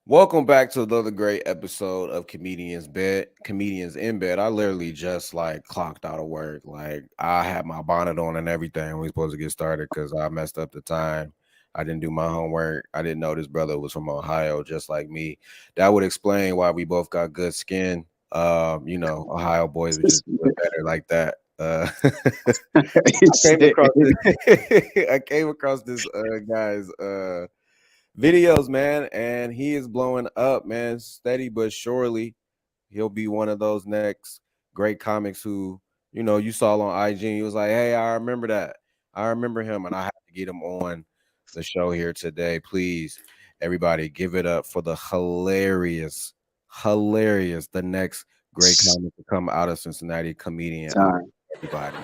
Welcome back to another great episode of Comedians in Bed. I literally just like clocked out of work. Like I had my bonnet on and everything. We supposed to get started because I messed up the time. I didn't do my homework. I didn't know this brother was from Ohio, just like me. That would explain why we both got good skin. Ohio boys we just do it better like that. I came across this. I came across this guy's videos, man, and he is blowing up, man, steady but surely. He'll be one of those next great comics who, you saw on IG. And he was like, "Hey, I remember that. I remember him, and I have to get him on the show here today. Please, everybody, give it up for the hilarious, the next great comic to come out of Cincinnati, comedian. Time. Everybody,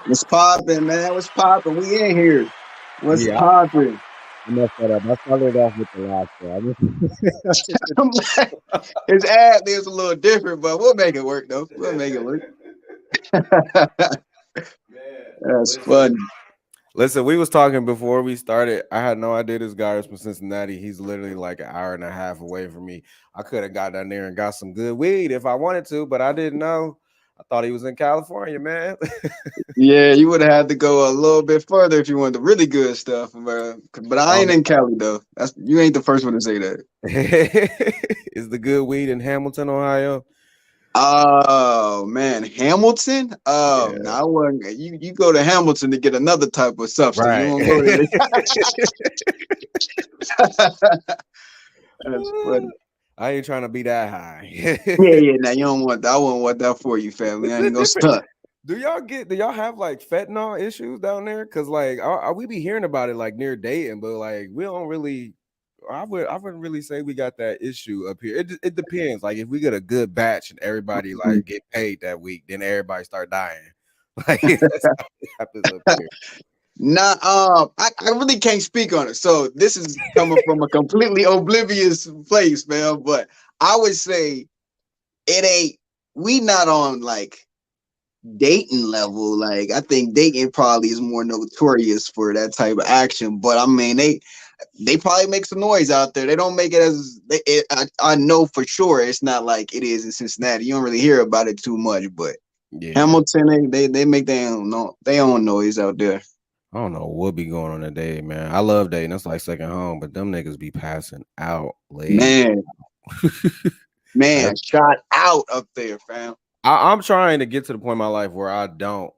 What's popping, man? What's popping? We in here. What's yeah, popping? I messed that up. I started off with the last one. His ad is a little different, but we'll make it work though. We'll make it work. Man, That's listen. funny. Listen, we was talking before we started. I had no idea this guy was from Cincinnati. He's literally like an hour and a half away from me. I could have got down there and got some good weed if I wanted to, but I didn't know. I thought he was in California, man. Yeah, you would have had to go a little bit further if you wanted the really good stuff, but I ain't um, in Cali though. That's you ain't the first one to say that. is the good weed in Hamilton, Ohio? Oh man, Hamilton. Oh no, Yeah, I wasn't. You go to Hamilton to get another type of substance. You right. don't go there. That's funny. I ain't trying to be that high. Yeah, yeah. Now you don't want that. I wouldn't want that for you, family. It's I a ain't gonna different. stunt. Do y'all have like fentanyl issues down there? Cause like we be hearing about it like near Dayton, but like we don't really. I wouldn't really say we got that issue up here. It depends. Like if we get a good batch and everybody like get paid that week, then everybody start dying. Like that's how it happens up here. Nah, I really can't speak on it. So this is coming from a completely oblivious place, man. But I would say it ain't. We not on like Dayton level. Like I think Dayton probably is more notorious for that type of action. But I mean, they probably make some noise out there. They don't make it as I know for sure it's not like it is in Cincinnati. You don't really hear about it too much, but Yeah, Hamilton they make their own noise out there. I don't know what be going on today, man. I love Dayton. That's like second home, but them niggas be passing out late. Man, That's- man, shot out up there, fam. I'm trying to get to the point in my life where I don't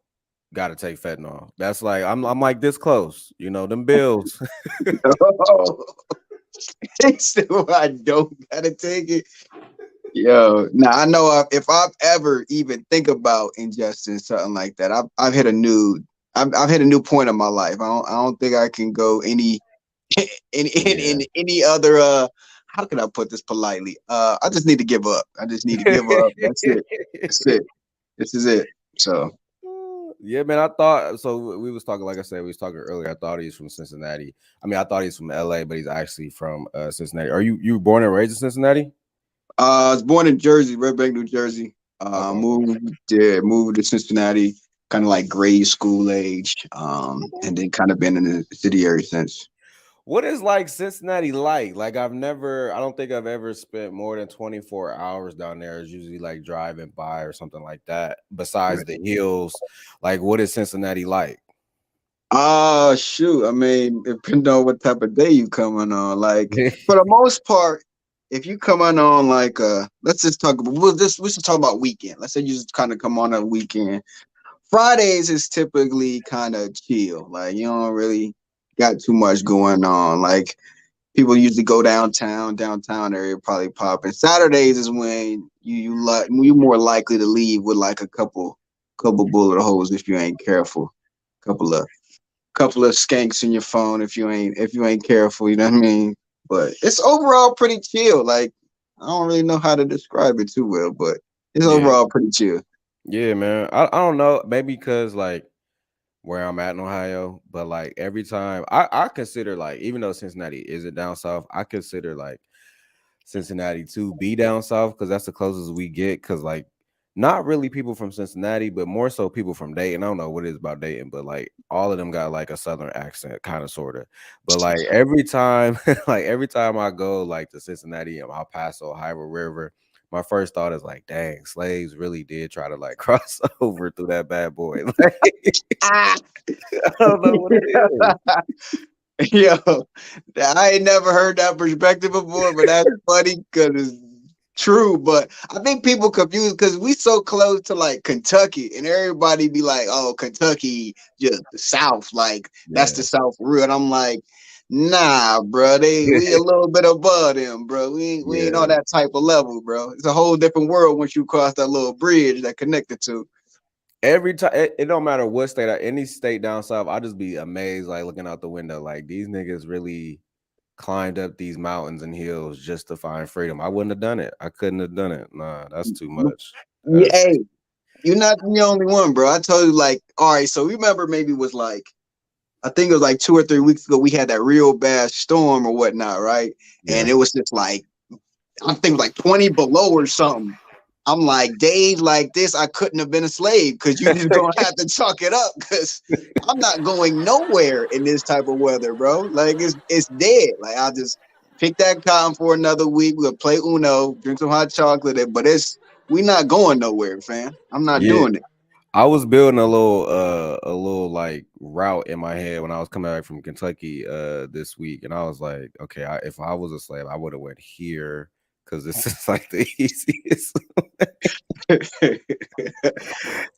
gotta take fentanyl. That's like I'm like this close, them bills. So I don't gotta take it. Yo, now I know if I've ever even think about ingesting something like that, I've hit a new I've hit a new point in my life. I don't think I can go Yeah. in any other how can I put this politely? I just need to give up. I just need to give up. That's it. That's it. This is it. So Yeah, man. I thought so. We was talking, like I said, we was talking earlier. I thought he's from Cincinnati. I mean, I thought he's from LA, but he's actually from Cincinnati. Are you born and raised in Cincinnati? I was born in Jersey, Red Bank, New Jersey. Okay. Moved to Cincinnati, kind of like grade school age, and then kind of been in the city ever since. What is like Cincinnati like? Like I don't think I've ever spent more than 24 hours down there. It's usually like driving by or something like that. Besides Right. the hills, like what is Cincinnati like? Shoot. I mean, depending on what type of day you coming on. Like for the most part, if you coming on like let's just talk about we should talk about weekend. Let's say you just kind of come on a weekend. Fridays is typically kind of chill. Like you don't really got too much going on. Like people usually go downtown area probably popping. Saturdays is when you more likely to leave with like a couple bullet holes if you ain't careful. Couple of skanks in your phone if you ain't careful. You know what I mean? But it's overall pretty chill. Like I don't really know how to describe it too well, but it's Yeah. overall pretty chill. Yeah, man. I don't know. Maybe because like where I'm at in Ohio, but like every time I consider like even though Cincinnati isn't down south, I consider like Cincinnati to be down south because that's the closest we get. Because like not really people from Cincinnati, but more so people from Dayton. I don't know what it is about Dayton, but like all of them got like a southern accent, kind of sort of. But like every time, like every time I go like to Cincinnati and El Paso, Ohio River, my first thought is like, dang, slaves really did try to like cross over through that bad boy. Like, Ah, I don't know what it is. yo, I ain't never heard that perspective before, but that's funny because it's true. But I think people confuse because we so close to like Kentucky, and everybody be like, "Oh, Kentucky, just the South, like that's the Yeah. South for real." And I'm like, "Nah, bro, we a little bit above them, bro. We ain't on Yeah. that type of level, bro. It's a whole different world once you cross that little bridge that connected to." Every time it don't matter what state, any state down south, I just be amazed, like looking out the window, like these niggas really climbed up these mountains and hills just to find freedom. I wouldn't have done it. I couldn't have done it. Nah, that's too much. Yeah, That's hey, you're not the only one, bro. I told you, like, all right. So remember, maybe it was like I think it was like 2 or 3 weeks ago. We had that real bad storm or whatnot, right? And yeah. it was just like I think it was like 20 below or something. I'm like, days like this, I couldn't have been a slave because you just gonna have to chalk it up because I'm not going nowhere in this type of weather, bro. Like it's dead. Like I'll just pick that cotton for another week. We'll play Uno, drink some hot chocolate, but we not going nowhere, fam. I'm not Yeah. doing it. I was building a little like route in my head when I was coming back from Kentucky this week, and I was like, okay, if I was a slave, I would have went here because this is like the easiest.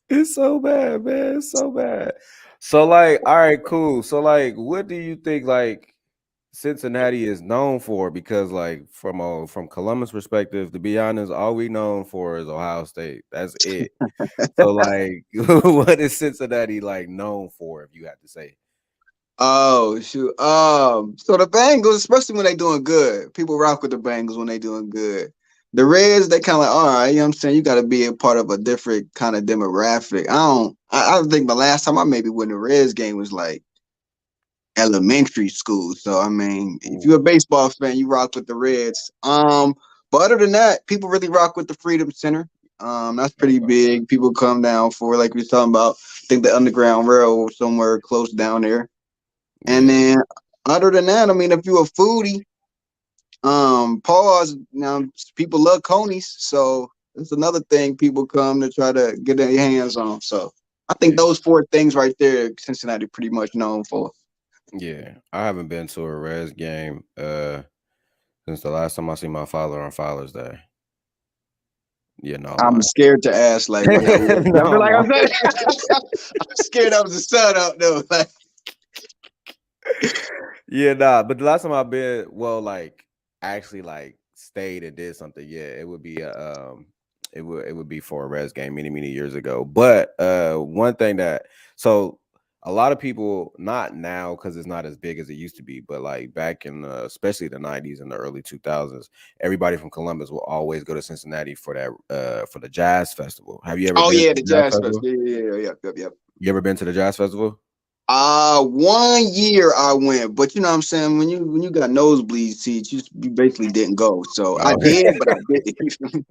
It's so bad, man. It's so bad. So like, all right, cool. So like, what do you think like Cincinnati is known for? Because like from Columbus perspective, to be honest, all we known for is Ohio State. That's it. So like, what is Cincinnati like known for? If you had to say, Oh shoot. So the Bengals, especially when they doing good, people rock with the Bengals when they doing good. The Reds, they kind of like, all right, you know what I'm saying? You got to be a part of a different kind of demographic. I think the last time I maybe went to Reds game was like elementary school. So I mean, if you're a ooh, baseball fan, you rock with the Reds. But other than that, people really rock with the Freedom Center. That's pretty okay, big. People come down for like we were talking about. I think the Underground Railroad somewhere close down there. And yeah, then other than that, I mean, if you're a foodie, pause. Now people love conies, so it's another thing people come to try to get their hands on. So I think yeah, those four things right there, Cincinnati pretty much known for. yeah. I haven't been to a Reds game since the last time I see my father on Father's Day. Yeah, no, I'm I'm lying. scared to ask like what that was. I No, feel I'm like I'm lying. saying I'm scared I was the sun up though. Like, Yeah, nah. But the last time I've been, well, like actually like stayed and did something, yeah, it would be it would be for a Reds game many years ago. But one thing that so a lot of people not now because it's not as big as it used to be, but like back in especially the 90s and the early 2000s, everybody from Columbus will always go to Cincinnati for the jazz festival. Have you ever oh been to yeah, the the jazz Jazz Fest. festival? Yeah. You ever been to the jazz festival? 1 year I went, but you know what I'm saying when you got nosebleed seats, you basically didn't go. So I Oh. did, but I didn't.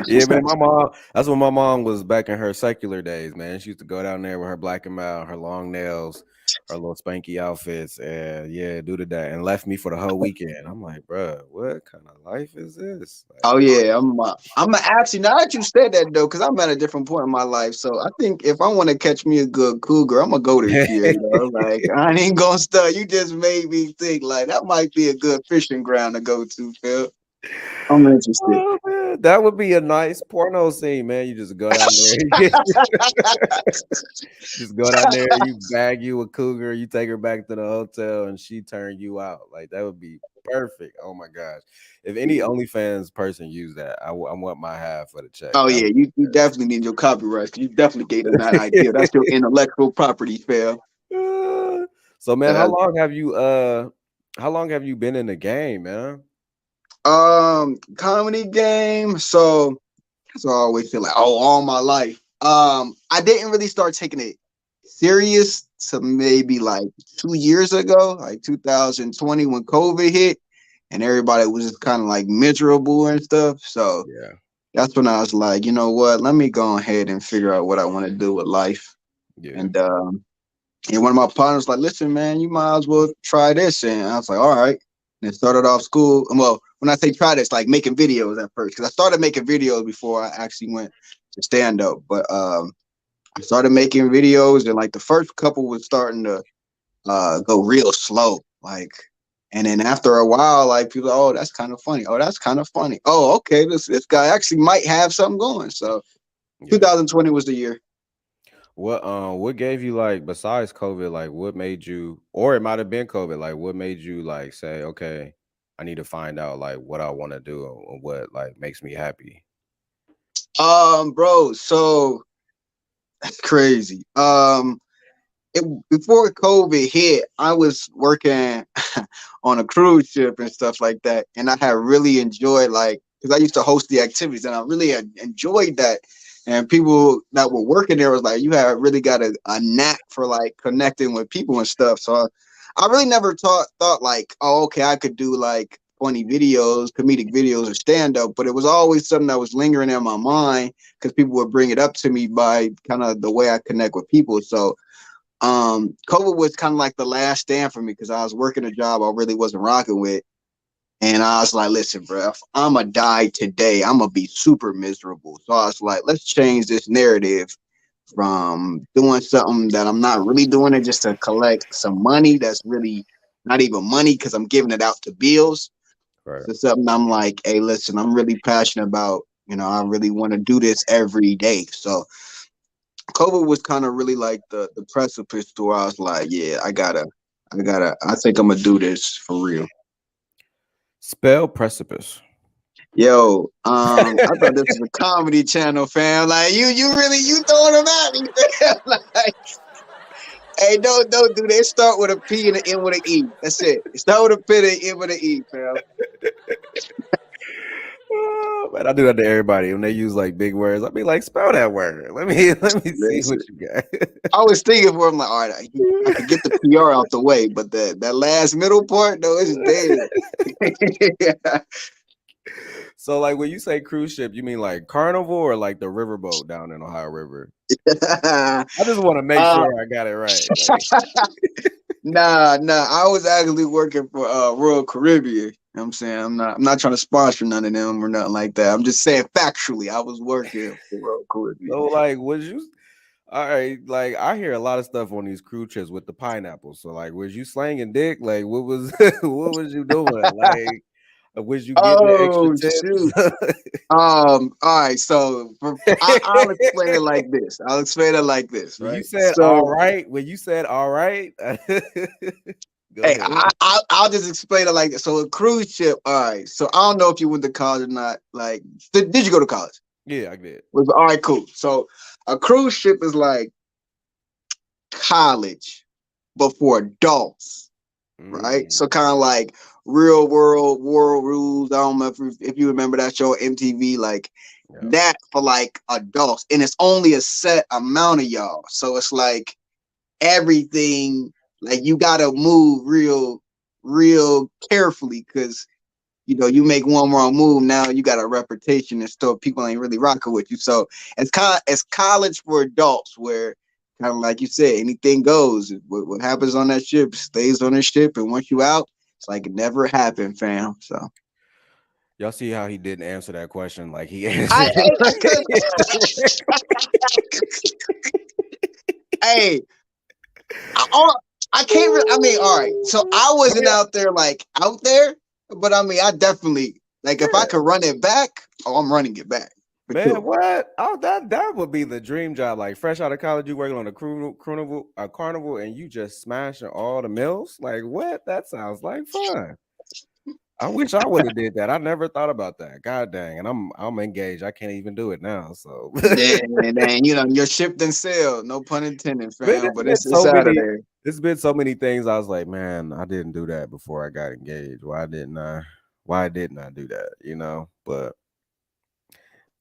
Yeah, man. My mom. That's when my mom was back in her secular days, man. She used to go down there with her black and mild, her long nails, her little spanky outfits, and yeah, do the that, and left me for the whole weekend. I'm like, bruh, what kind of life is this? Like, Oh yeah, I'm actually now that you said that though, because I'm at a different point in my life. So I think if I want to catch me a good cougar, I'm gonna go this year. You know, like I ain't gonna start. You just made me think like that might be a good fishing ground to go to, Phil. I'm interested. oh man, that would be a nice porno scene, man. You just go down there, just go down there, you bag you a cougar, you take her back to the hotel, and she turn you out. Like that would be perfect. Oh my gosh, if any OnlyFans person use that, I want my half for the check. Oh That yeah, would you definitely need your copyrights. 'Cause you definitely gave them that idea. be That's your intellectual property, Phil. so man, Uh, how long have you been in the game, man? comedy game. So that's what I always feel like. Oh, all my life. I didn't really start taking it serious to maybe like 2 years ago, like 2020 when COVID hit and everybody was just kind of like miserable and stuff. So Yeah. That's when I was like, you know what? Let me go ahead and figure out what I want to do with life. Yeah. And one of my partners was like, listen, man, you might as well try this. And I was like, all right. And it started off school. Well, when I say try this, like making videos at first, because I started making videos before I actually went to stand up. But I started making videos, and like the first couple was starting to go real slow. Like, and then after a while, like people, oh, that's kind of funny. Oh, that's kind of funny. Oh, okay, this guy actually might have something going. So Yeah. 2020 was the year. What gave you like besides COVID, like what made you or it might have been COVID, like what made you like say, okay, I need to find out like what I want to do and what like makes me happy. Bro, so that's crazy. Before COVID hit, I was working on a cruise ship and stuff like that, and I had really enjoyed like because I used to host the activities, and I really enjoyed that. And people that were working there was like, you have really got a knack for like connecting with people and stuff. So I really never thought like, oh, okay, I could do like funny videos, comedic videos, or stand up, but it was always something that was lingering in my mind because people would bring it up to me by kind of the way I connect with people. So COVID was kind of like the last stand for me because I was working a job I really wasn't rocking with. And I was like, listen, bro, if I'm going to die today, I'm going to be super miserable. So I was like, let's change this narrative from doing something that I'm not really doing it just to collect some money that's really not even money because I'm giving it out to bills. Right. So something I'm like, hey, listen, I'm really passionate about, I really want to do this every day. So COVID was kind of really like the precipice to where I was like, yeah, I think I'm gonna do this for real. Spell precipice. Yo, I thought this was a comedy channel, fam. Like you really you throwing them at me, fam. Like, hey, don't do that. Start with a P and an N with an E. That's it. Start with a P and an N with an E, fam. Oh, man, I do that to everybody when they use like big words. I'll be like, spell that word. Let me see what Listen, you got. I was thinking for him like, all right, I could get the PR out the way, but that last middle part, though, it's dead. So like when you say cruise ship, you mean like Carnival or like the riverboat down in Ohio River? I just want to make uh, sure I got it right. Like, nah. I was actually working for Royal Caribbean. You know what I'm saying I'm not trying to sponsor none of them or nothing like that. I'm just saying factually, I was working for Royal Caribbean. so like was you all right, like I hear a lot of stuff on these cruise trips with the pineapples. So like was you slanging dick? Like what was what was you doing? Like was you getting the extra Oh tips? shoot. All right. So I'll explain it like this. I'll explain it like this. When you Right. said all So right, when you said all right, go hey, ahead. I'll just explain it like this. So a cruise ship. All right. So I don't know if you went to college or not. Like, did you go to college? Yeah, I did. Was all right. Cool. So a cruise ship is like college, but for adults, right? Mm, So kind of like real world rules. I don't know if you remember that show MTV, like yeah. that for like adults, and it's only a set amount of y'all. So it's like everything, like you gotta move real carefully because you make one wrong move, now you got a reputation and stuff. People ain't really rocking with you. So it's college for adults where kind of like you said, anything goes. What happens on that ship stays on the ship, and once you out, it's like it never happened, fam. So Y'all see how he didn't answer that question like he I, answered I, it. hey, I can't really. I mean, all right. So I I wasn't mean, out there like out there, but I mean, I definitely like if I yeah. could run it back. Oh, I'm running it back for Man, sure. what? Oh, that would be the dream job. Like fresh out of college, you working on a carnival, and you just smashing all the meals. Like what? That sounds like fun. I wish I would have did that. I never thought about that. God dang, and I'm engaged. I can't even do it now. So, Then your ship didn't sail. No pun intended, man, fam. But it's out of there. there's been so many things. I was like, man, I didn't do that before I got engaged. Why didn't I? Why didn't I do that? But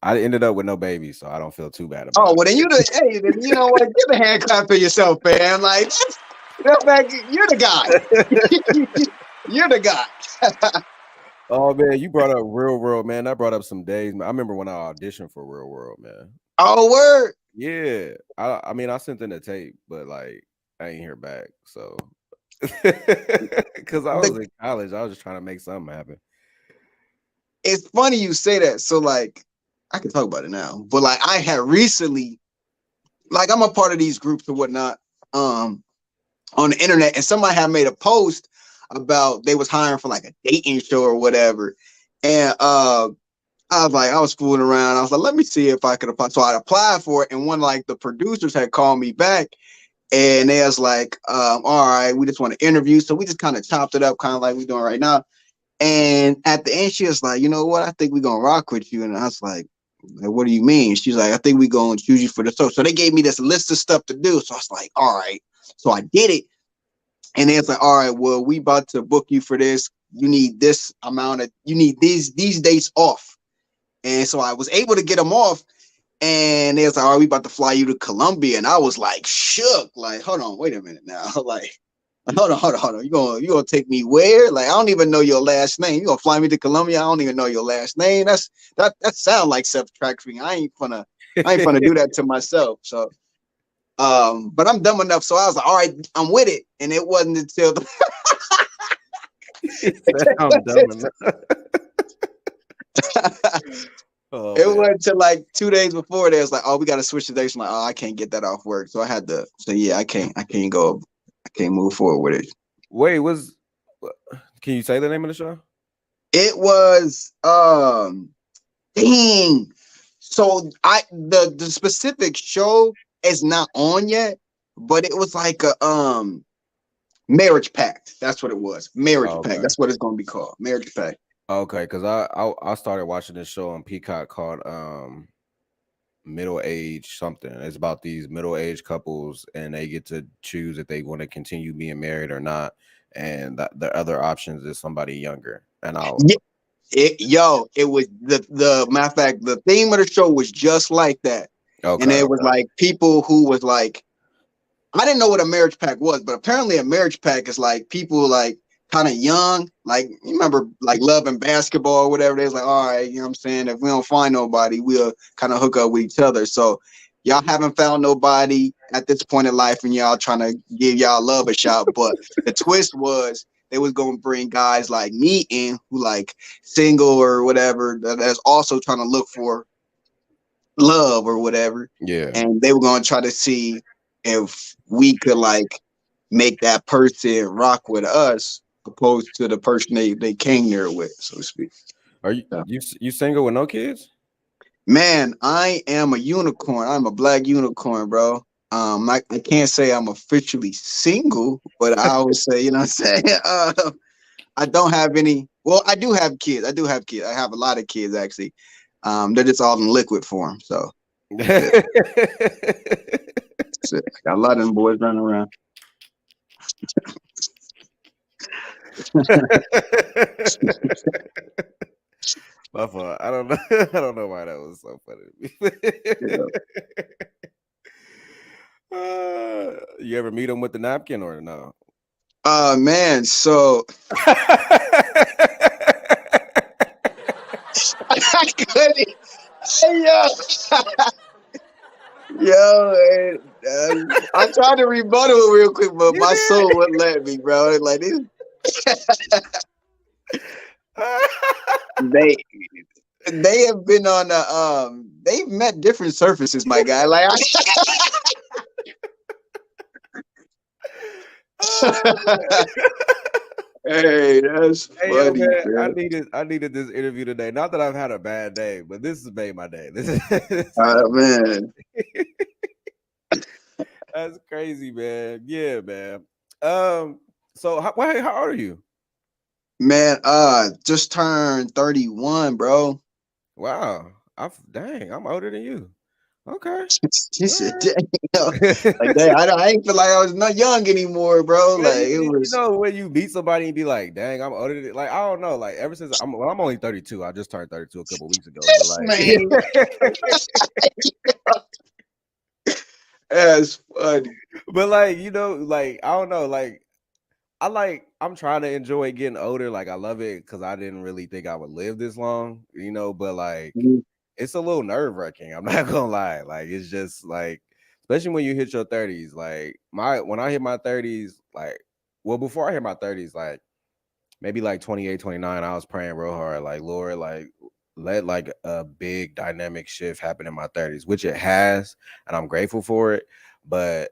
I ended up with no baby, so I don't feel too bad Oh about well, then then you know what? Give a hand clap for yourself, fam. Like that's like you're the guy. it. You're the guy. Oh man, you brought up Real World, man. That brought up some days. I remember when I auditioned for Real World, man. Oh, word. Yeah, I mean, I sent in a tape, but like I ain't hear back. So, because I was The, in college, I was just trying to make something happen. it's funny you say that. So like, I can talk about it now, but like, I had recently, like, I'm a part of these groups or whatnot, on the internet, and somebody had made a post about they was hiring for like a dating show or whatever, and I was fooling around. I was like, let me see if I could apply. So I applied for it, and one like the producers had called me back, and they was like, all right, we just want to interview. So we just kind of chopped it up, kind of like we're doing right now. And at the end, she was like, you know what? I think we're gonna rock with you. And I was like, what do you mean? She's like, I think we're gonna choose you for the show. So they gave me this list of stuff to do. So I was like, all right. So I did it. And it's like, all right, well, we about to book you for this. You need this amount of, you need these dates off. And so I was able to get them off. And they was like, all right, we about to fly you to Colombia. And I was like shook. Like, hold on, wait a minute now. Like, hold on. You gonna take me where? Like, I don't even know your last name. You gonna fly me to Colombia? I don't even know your last name. That sounds like self-tracking. I ain't gonna do that to myself. So but I'm dumb enough. So I was like, all right, I'm with it. And it wasn't until I'm dumb enough. Oh, it man. wasn't until like 2 days before they was like, oh, we gotta switch the dates. I'm like, oh, I can't get that off work. So I had to so yeah, I can't move forward with it. Wait, can you say the name of the show? It was dang. So the specific show is not on yet, but it was like a marriage pact. That's what it was. Marriage Oh, pact. okay. That's what it's gonna be called. Marriage pact. Okay, because I started watching this show on Peacock called Middle Age something. It's about these middle age couples, and they get to choose if they want to continue being married or not. And the other options is somebody younger. And I'll Yeah, it was the matter of fact, the theme of the show was just like that. And okay, it was like people who was like, I didn't know what a marriage pact was, but apparently a marriage pact is like people like kind of young, like you remember like Love and Basketball or whatever. They was like, all right, you know what I'm saying? If we don't find nobody, we'll kind of hook up with each other. So y'all haven't found nobody at this point in life, and y'all trying to give y'all love a shot. But the twist was they was gonna bring guys like me in who like single or whatever that's also trying to look for love or whatever, yeah. and they were gonna try to see if we could like make that person rock with us opposed to the person they came there with, so to speak. Are you Yeah. you single with no kids? Man, I am a unicorn. I'm a black unicorn, bro. I can't say I'm officially single, but I always say, you know what I'm saying? I don't have any. Well, I do have kids. I do have kids. I have a lot of kids actually. They're just all in liquid form. So that's it. That's it. I got a lot of them boys running around. My fault. I don't know. I don't know why that was so funny to Yeah. me. You ever meet him with the napkin or no? Man, so I couldn't. Yo, yo, I tried to rebuttal it real quick, but You my did. soul wouldn't let me, bro. Like this, they they have been on the they've met different surfaces, my guy. Like hey, that's Hey yo, funny, man, bro. I needed this interview today. Not that I've had a bad day, but this has made my day. This is Man, that's crazy, man. Yeah, man. So how old are you? man, just turned 31, bro. Wow, dang, I'm older than you. Okay. She All said, right. "Dang, like that." I ain't feel like I was not young anymore, bro. Man, Like it you was, know when you meet somebody and be like, "Dang, I'm older than," like I don't know. Like ever since I'm only 32. I just turned 32 a couple weeks ago, but this man. like, That's funny. but like you know, like I don't know, like I'm trying to enjoy getting older. Like I love it because I didn't really think I would live this long, but like Mhm. it's a little nerve-wracking. I'm not gonna lie. Like it's just like, especially when you hit your 30s. Like when I hit my 30s, like well, before I hit my 30s, like maybe like 28, 29, I was praying real hard, like, Lord, like let like a big dynamic shift happen in my 30s, which it has, and I'm grateful for it. But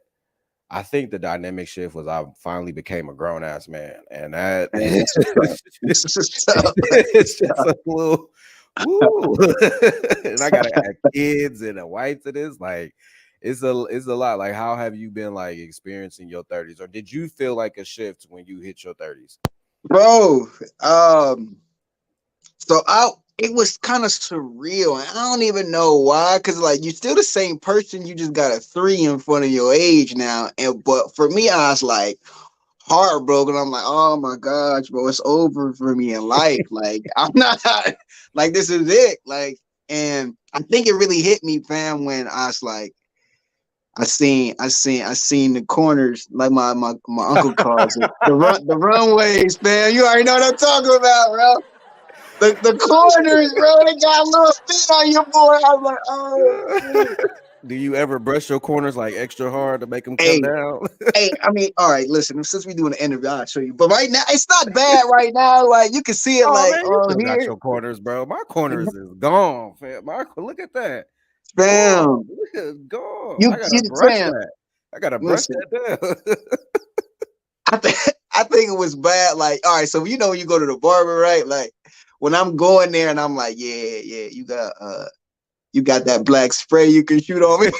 I think the dynamic shift was I finally became a grown ass man, and that And this is tough. This is tough. it's just a little woo. And I gotta have kids and a wife to this. Like it's a lot. Like how have you been like experiencing your 30s, or did you feel like a shift when you hit your 30s? Bro, so I it was kind of surreal. And I don't even know why, because like you're still the same person, you just got a three in front of your age now. And but for me, I was like heartbroken. I'm like, oh my gosh, bro, it's over for me in life. Like I'm not like this is it. Like, and I think it really hit me, fam, when I was like, I seen the corners, like my uncle calls it, the runways, man. You already know what I'm talking about, bro. The corners, bro, they got a little spin on your boy. I was like, oh shit. Do you ever brush your corners like extra hard to make them come Hey, down? hey, I mean, all right, listen, since we doing an interview, I'll show you. But right now, it's not bad right now. Like you can see it Oh like man, you on still got here. your corners, bro. My corners is gone, fam. Look at that. Gone. Fam, It's gone. I you gotta brush fam, that. I gotta brush listen. that down. I think I think it was bad. Like, all right, so you know when you go to the barber, right? Like when I'm going there and I'm like, yeah, yeah, you got that black spray you can shoot on me.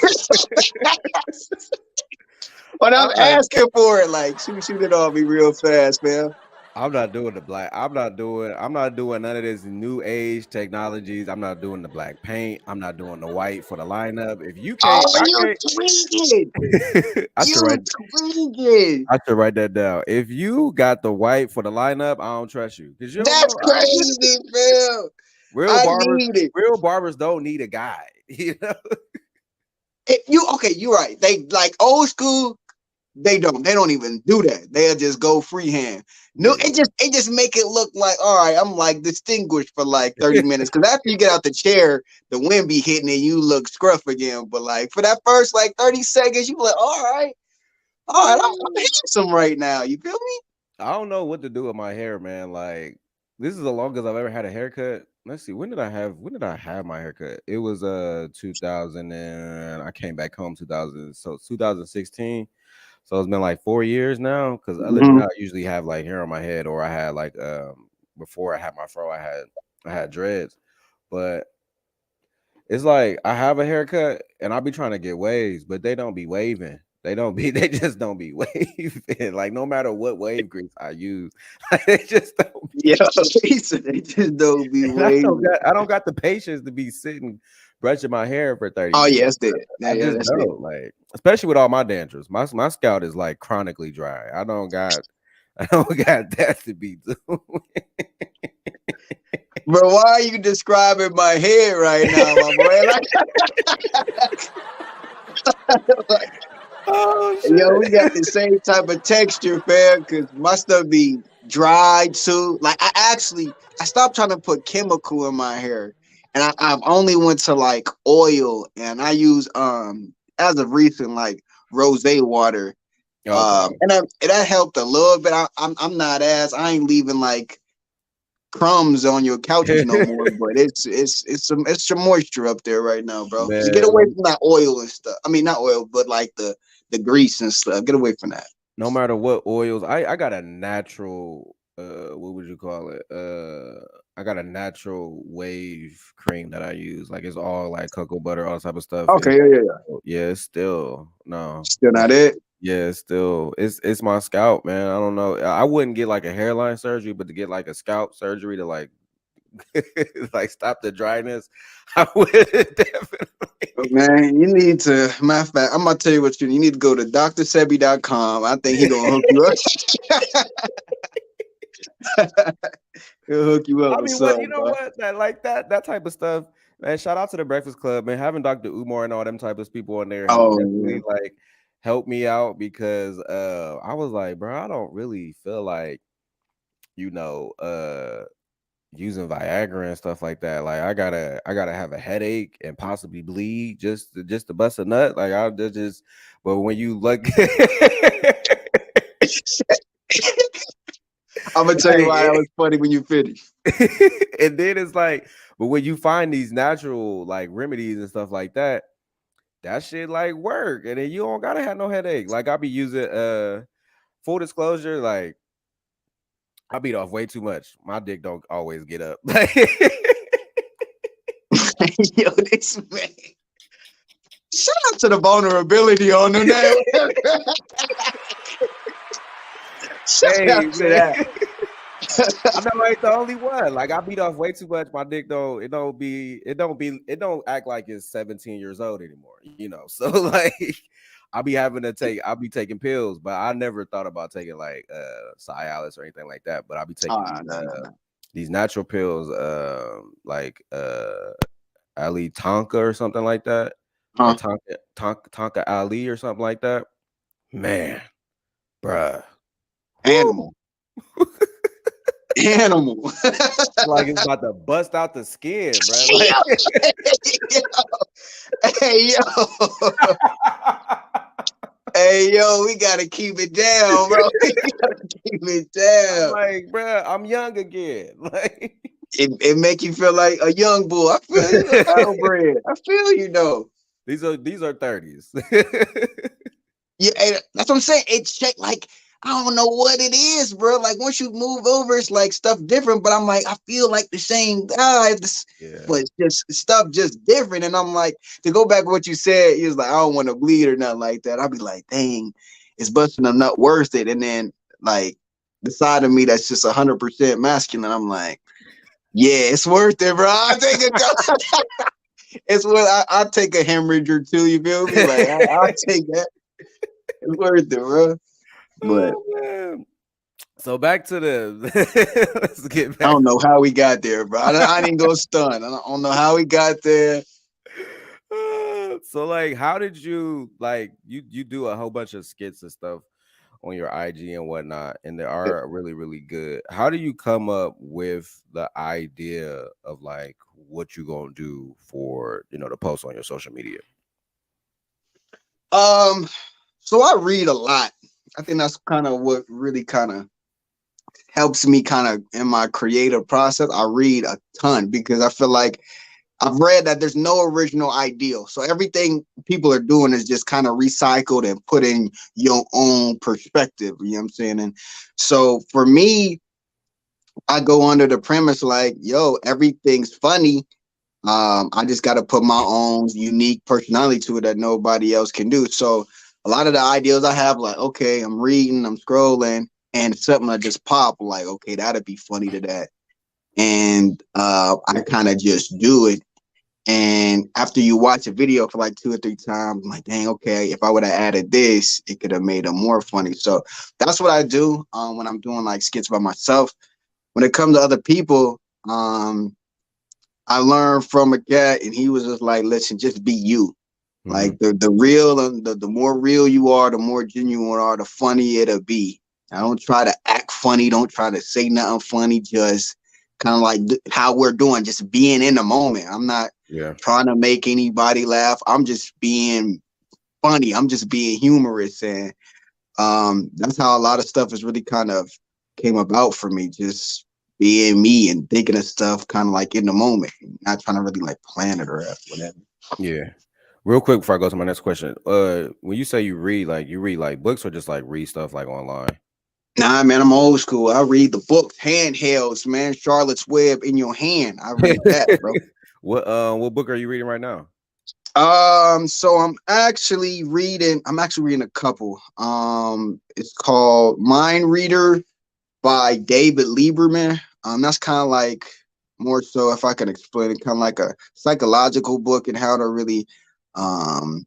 When I'm I'm not asking for it, like shoot it on me real fast, man. I'm not doing the black. I'm not doing none of this new age technologies. I'm not doing the black paint. I'm not doing the white for the lineup. If you Oh, can't, I you can't. tweaking. I should You write tweaking. I should write that down. If you got the white for the lineup, I don't trust you because you don't That's know. I don't get it. crazy, Phil. Real I barbers, need it. real barbers don't need a guide. You know? If you okay, you're right. They like old school. They don't even do that. They'll just go freehand. No, Yeah. it just make it look like all right, I'm like distinguished for like 30 minutes. Cause after you get out the chair, the wind be hitting and you look scruff again. But like for that first like 30 seconds, you be like, all right, I'm handsome right now. You feel me? I don't know what to do with my hair, man. Like this is the longest I've ever had a haircut. Let's see. When did I have my haircut? It was 2000, and I came back home 2000, so 2016. So it's been like 4 years now. Because other than Mhm. that, I usually have like hair on my head, or I had like before I had my fro, I had dreads. But it's like I have a haircut and I be trying to get waves, but they don't be waving. They just don't be waving. Like no matter what wave grease I use, they just don't Yeah, be. he said they just don't be And waving. I don't got the patience to be sitting brushing my hair for 30 Oh yeah, minutes. that's it. Yeah, I yeah, just that's it. don't like, especially with all my dandruffs. My scalp is like chronically dry. I don't got I don't got that to be doing. Bro, why are you describing my head right now, my boy? Like, Oh yo, we got shit. the same type of texture, fam, because my stuff be dry too. Like I stopped trying to put chemical in my hair. And I've only went to like oil and I use as of recent like rose water. Okay. And that helped a little bit. I'm not I ain't leaving like crumbs on your couches no more. But it's some moisture up there right now, bro. Just get Man, away from that oil and stuff. I mean, not oil, but like the grease and stuff. Get away from that. no matter what oils, I got a natural what would you call it? I got a natural wave cream that I use. Like it's all like cocoa butter, all type of stuff. Okay, yeah. Yeah, it's still no. Still not it. Yeah, it's my scalp, man. I don't know. I wouldn't get like a hairline surgery, but to get like a scalp surgery to like like stop the dryness, I would But definitely. man, you need to. Matter of fact, I'm gonna tell you what you need to go to drsebi.com. I think he gonna hook you up. He'll hook you up I with mean, what you something, know bro. what that like that type of stuff, man. Shout out to the Breakfast Club, man. Having Dr. Umar and all them type of people on there has Oh definitely yeah. like helped me out because I was like, bro, I don't really feel like, you know, using Viagra and stuff like that. Like I gotta have a headache and possibly bleed just to bust a nut. Like I just but when you look I'm gonna tell you why that like was funny when you finish. and then it's like, but when you find these natural like remedies and stuff like that, that shit like work, and then you don't gotta have no headache. Like I be using full disclosure, like I beat off way too much. My dick don't always get up. Yo, this man. Shout out to the vulnerability on the name. Shout Hey out to man, that. I know I ain't the only one. Like I beat off way too much. My dick it don't act like it's 17 years old anymore. You know, so like I'll be taking pills, but I never thought about taking like Cialis or anything like that. But I'll be taking No. these natural pills, like Ali Tonka or something like that, or Huh? Tonka Ali or something like that. Man, bruh. Woo. Animal. Animal. Like it's about to bust out the skin, bro. Like Yo, hey yo, hey yo, we gotta keep it down, bro. We gotta keep it I'm down. like, bro, I'm young again. Like It make you feel like a young bull. I feel you, a thoroughbred. I feel you though. these are 30s. Yeah, and that's what I'm saying. It's like I don't know what it is, bro. Like once you move over, it's like stuff different. But I'm like, I feel like the same guy, Yeah. but it's just stuff just different. And I'm like, to go back to what you said, you was like, I don't want to bleed or nothing like that. I'll be like, dang, it's busting a nut worth it. And then like the side of me that's just 100% masculine, I'm like, yeah, it's worth it, bro. I take a it's what I take a hemorrhage or two. You feel me? Like I'll take that. It's worth it, bro. But Oh man. So back to the let's get I back. don't know how we got there, bro. I didn't go stun. I don't know how we got there. So like how did you like you do a whole bunch of skits and stuff on your IG and whatnot, and they are really, really good. How do you come up with the idea of like what you gonna do for the post on your social media? Um, so I read a lot. I think that's kind of what really kind of helps me kind of in my creative process. I read a ton because I feel like I've read that there's no original ideal. So everything people are doing is just kind of recycled and put in your own perspective. You know what I'm saying? And so for me, I go under the premise like, yo, everything's funny. I just got to put my own unique personality to it that nobody else can do. So a lot of the ideas I have, like, okay, I'm reading, I'm scrolling, and something that just pop, like, okay, that'd be funny to that. And I kind of just do it. And after you watch a video for like 2 or 3 times, I'm like, dang, okay, if I would have added this, it could have made it more funny. So that's what I do when I'm doing like skits by myself. When it comes to other people, I learned from a cat, and he was just like, listen, just be you. Mm-hmm. Like the real, the more real you are, the more genuine you are, the funnier it'll be. I don't try to act funny. Don't try to say nothing funny. Just kind of like how we're doing, just being in the moment. I'm not Yeah. trying to make anybody laugh. I'm just being funny. I'm just being humorous. And that's how a lot of stuff has really kind of came about for me. Just being me and thinking of stuff kind of like in the moment, not trying to really like plan it or whatever. Yeah. Real quick before I go to my next question, when you say you read like books or just like read stuff like online? Nah, man, I'm old school. I read the books, handhelds, man. Charlotte's Web in your hand. I read that, bro. What book are you reading right now? So I'm actually reading a couple. It's called Mind Reader by David Lieberman. That's kind of like more so, if I can explain it, kind of like a psychological book and how to um,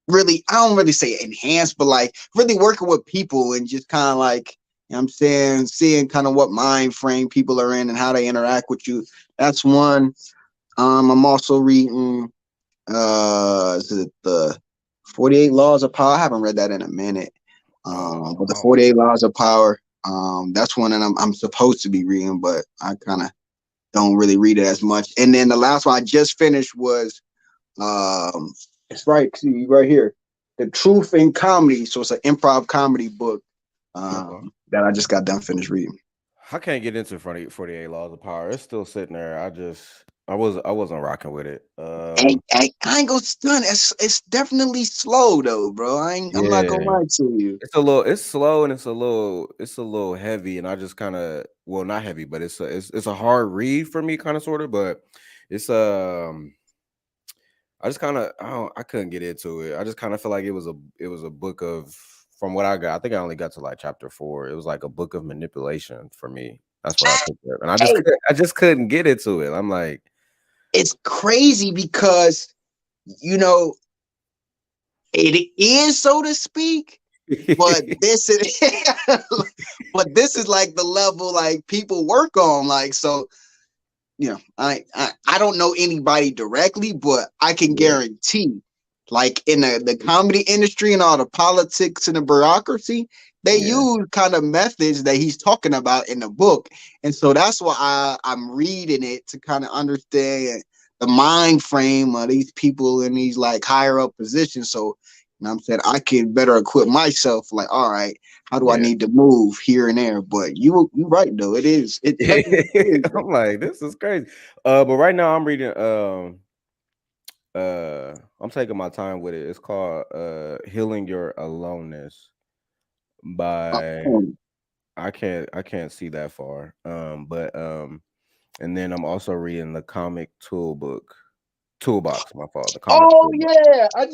I don't really say enhance, but like really working with people and just kind of like, you know what I'm saying, seeing kind of what mind frame people are in and how they interact with you. That's one. I'm also reading, is it the 48 Laws of Power. I haven't read that in a minute. But the 48 Laws of Power, that's one that I'm supposed to be reading, but I kind of don't really read it as much. And then the last one I just finished was it's right, see right here, The Truth in Comedy. So it's an improv comedy book Okay. that I just got done finished reading. I can't get into 48 Laws of Power. It's still sitting there. I wasn't rocking with it. I ain't gonna stun. It's definitely slow though, bro. I'm not gonna Yeah. lie to you. It's slow and it's a little heavy, and I just kind of, well, not heavy, but it's a hard read for me, kind of sort of, but it's I just kind of I couldn't get into it. I just kind of feel like it was a book of, from what I got. I think I only got to like chapter 4. It was like a book of manipulation for me. That's what I took it, and Hey, I just couldn't get into it. I'm like, it's crazy because you know it is, so to speak, but this is but this is like the level like people work on. Like, so I don't know anybody directly, but I can yeah, guarantee, like in the comedy industry and all the politics and the bureaucracy, they yeah, use kind of methods that he's talking about in the book, and so that's why I'm reading it to kind of understand the mind frame of these people in these like higher up positions. So, you know what I'm saying, I can better equip myself. Like, all right, how do I yeah. need to move here and there? But you right though, it technically is. I'm like, this is crazy. But right now I'm reading. I'm taking my time with it. It's called Healing Your Aloneness by, Um, I can't see that far. But and then I'm also reading the comic toolbox, my fault. The comic Oh toolbox. yeah, I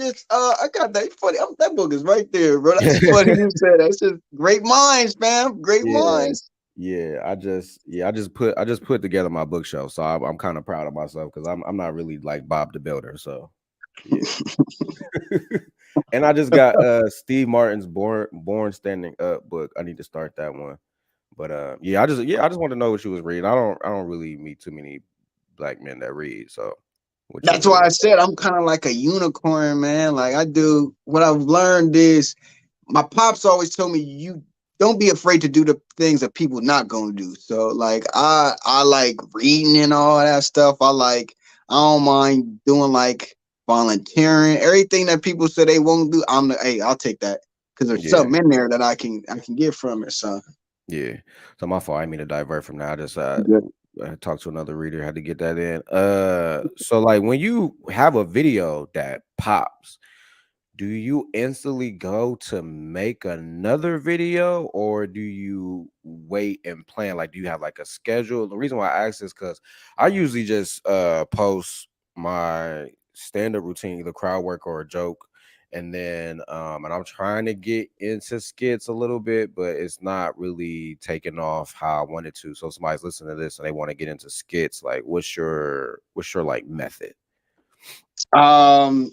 got that. Funny, that book is right there, bro. That's funny you said that. It's just great minds, man. Great Yeah. minds. Yeah, I just put together my bookshelf, so I'm kind of proud of myself because I'm not really like Bob the Builder, so yeah. And I just got Steve Martin's Born Standing Up book. I need to start that one. But I just want to know what you was reading. I don't really meet too many black men that read. So what you That's read? why I said I'm kind of like a unicorn, man. Like I do. What I've learned is my pops always told me you don't be afraid to do the things that people not gonna do. So like I like reading and all that stuff. I don't mind doing like volunteering. Everything that people say they won't do, hey, I'll take that because there's Yeah, something in there that I can get from it. So yeah. So my fault. I didn't mean to divert from that. I just good. I talked to another reader, had to get that in. So like when you have a video that pops, do you instantly go to make another video, or do you wait and plan? Like, do you have like a schedule? The reason why I ask is because I usually just post my stand-up routine, either crowd work or a joke. And then and I'm trying to get into skits a little bit, but it's not really taking off how I wanted to. So somebody's listening to this and they want to get into skits. Like, what's your like method? Um,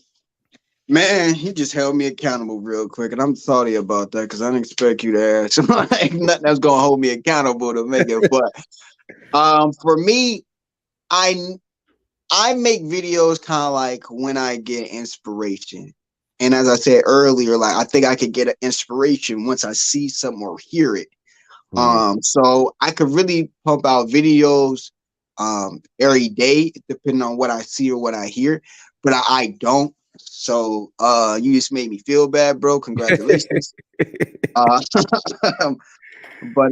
Man, he just held me accountable real quick, and I'm sorry about that because I didn't expect you to ask like nothing that's gonna hold me accountable to make it. But for me, I I make videos kind of like when I get inspiration, and as I said earlier, like I think I could get an inspiration once I see something or hear it. Hmm. So I could really pump out videos every day, depending on what I see or what I hear. But I don't. So you just made me feel bad, bro. Congratulations. Uh, but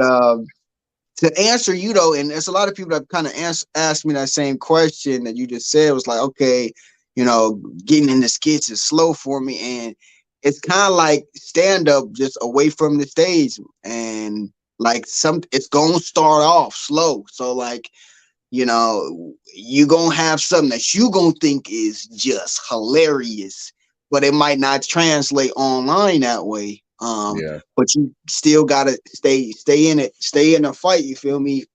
to answer you though, and there's a lot of people that kind of asked me that same question that you just said. Was like, okay, getting in the skits is slow for me, and it's kind of like stand up, just away from the stage, and like it's gonna start off slow. So like, you gonna have something that you gonna think is just hilarious, but it might not translate online that way. Yeah. But you still gotta stay in it, stay in the fight. You feel me?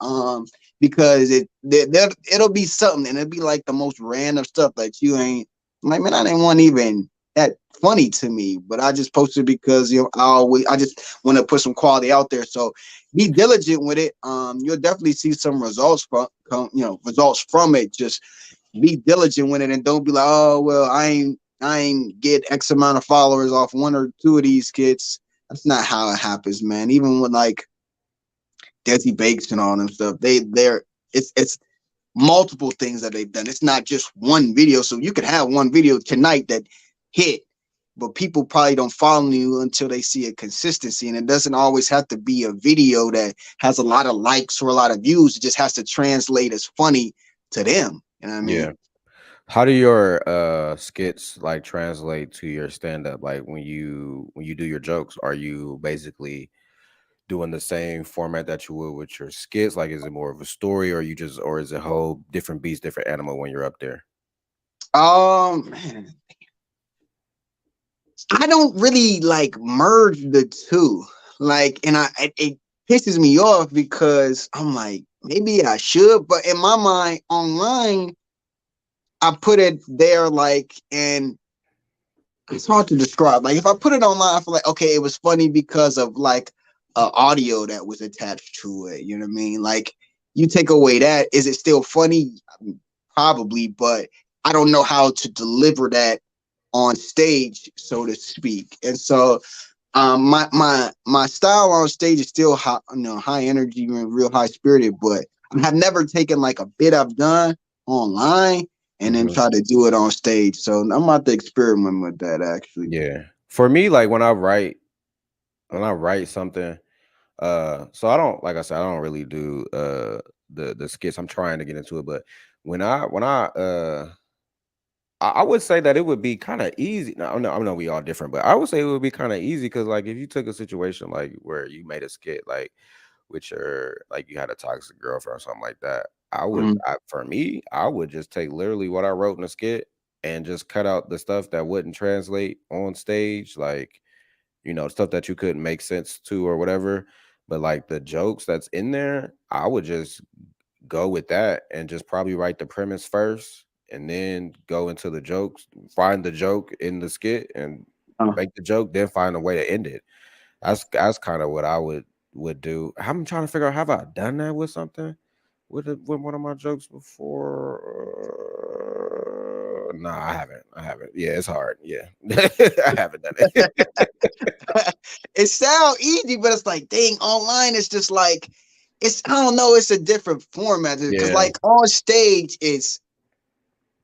Because it'll be something, and it'll be like the most random stuff that you ain't like. Man, I didn't want even that funny to me, but I just posted because I just want to put some quality out there. So be diligent with it. You'll definitely see some results results from it. Just be diligent with it and don't be like, oh well, I ain't I ain't get X amount of followers off one or two of these skits. That's not how it happens, man. Even with like Desi Bakes and all them stuff, they're it's multiple things that they've done. It's not just one video. So you could have one video tonight that hit, but people probably don't follow you until they see a consistency. And it doesn't always have to be a video that has a lot of likes or a lot of views. It just has to translate as funny to them. You know what I Yeah. mean? How do your skits like translate to your stand up? Like when you do your jokes, are you basically doing the same format that you would with your skits? Like is it more of a story or you just or is it whole different beast, different animal when you're up there? Man, I don't really like merge the two. Like, and it pisses me off because I'm like, maybe I should, but in my mind, online, I put it there like, and it's hard to describe. Like, if I put it online, I feel like, okay, it was funny because of like audio that was attached to it. You know what I mean? Like, you take away that, is it still funny? Probably, but I don't know how to deliver that on stage, so to speak. And so my style on stage is still high, high energy and real high spirited, but I have never taken like a bit I've done online and then Hmm. try to do it on stage. So I'm about to experiment with that actually. Yeah. For me, like when I write something, so I don't like I said, I don't really do the skits. I'm trying to get into it, but when I would say that it would be kind of easy. Now, I know we all different, but I would say it would be kind of easy because, like, if you took a situation like where you made a skit, like with your, like, you had a toxic girlfriend or something like that, Mm, for me, I would just take literally what I wrote in the skit and just cut out the stuff that wouldn't translate on stage, like stuff that you couldn't make sense to or whatever. But like the jokes that's in there, I would just go with that and just probably write the premise first and then go into the jokes, find the joke in the skit and uh, make the joke, then find a way to end it. That's kind of what I would do. I'm trying to figure out, have I done that with something with one of my jokes before? No, I haven't. I haven't. Yeah, it's hard. Yeah. I haven't done it. it sounds easy, but it's like, dang, online it's just like it's I don't know, it's a different format because Yeah. like on stage it's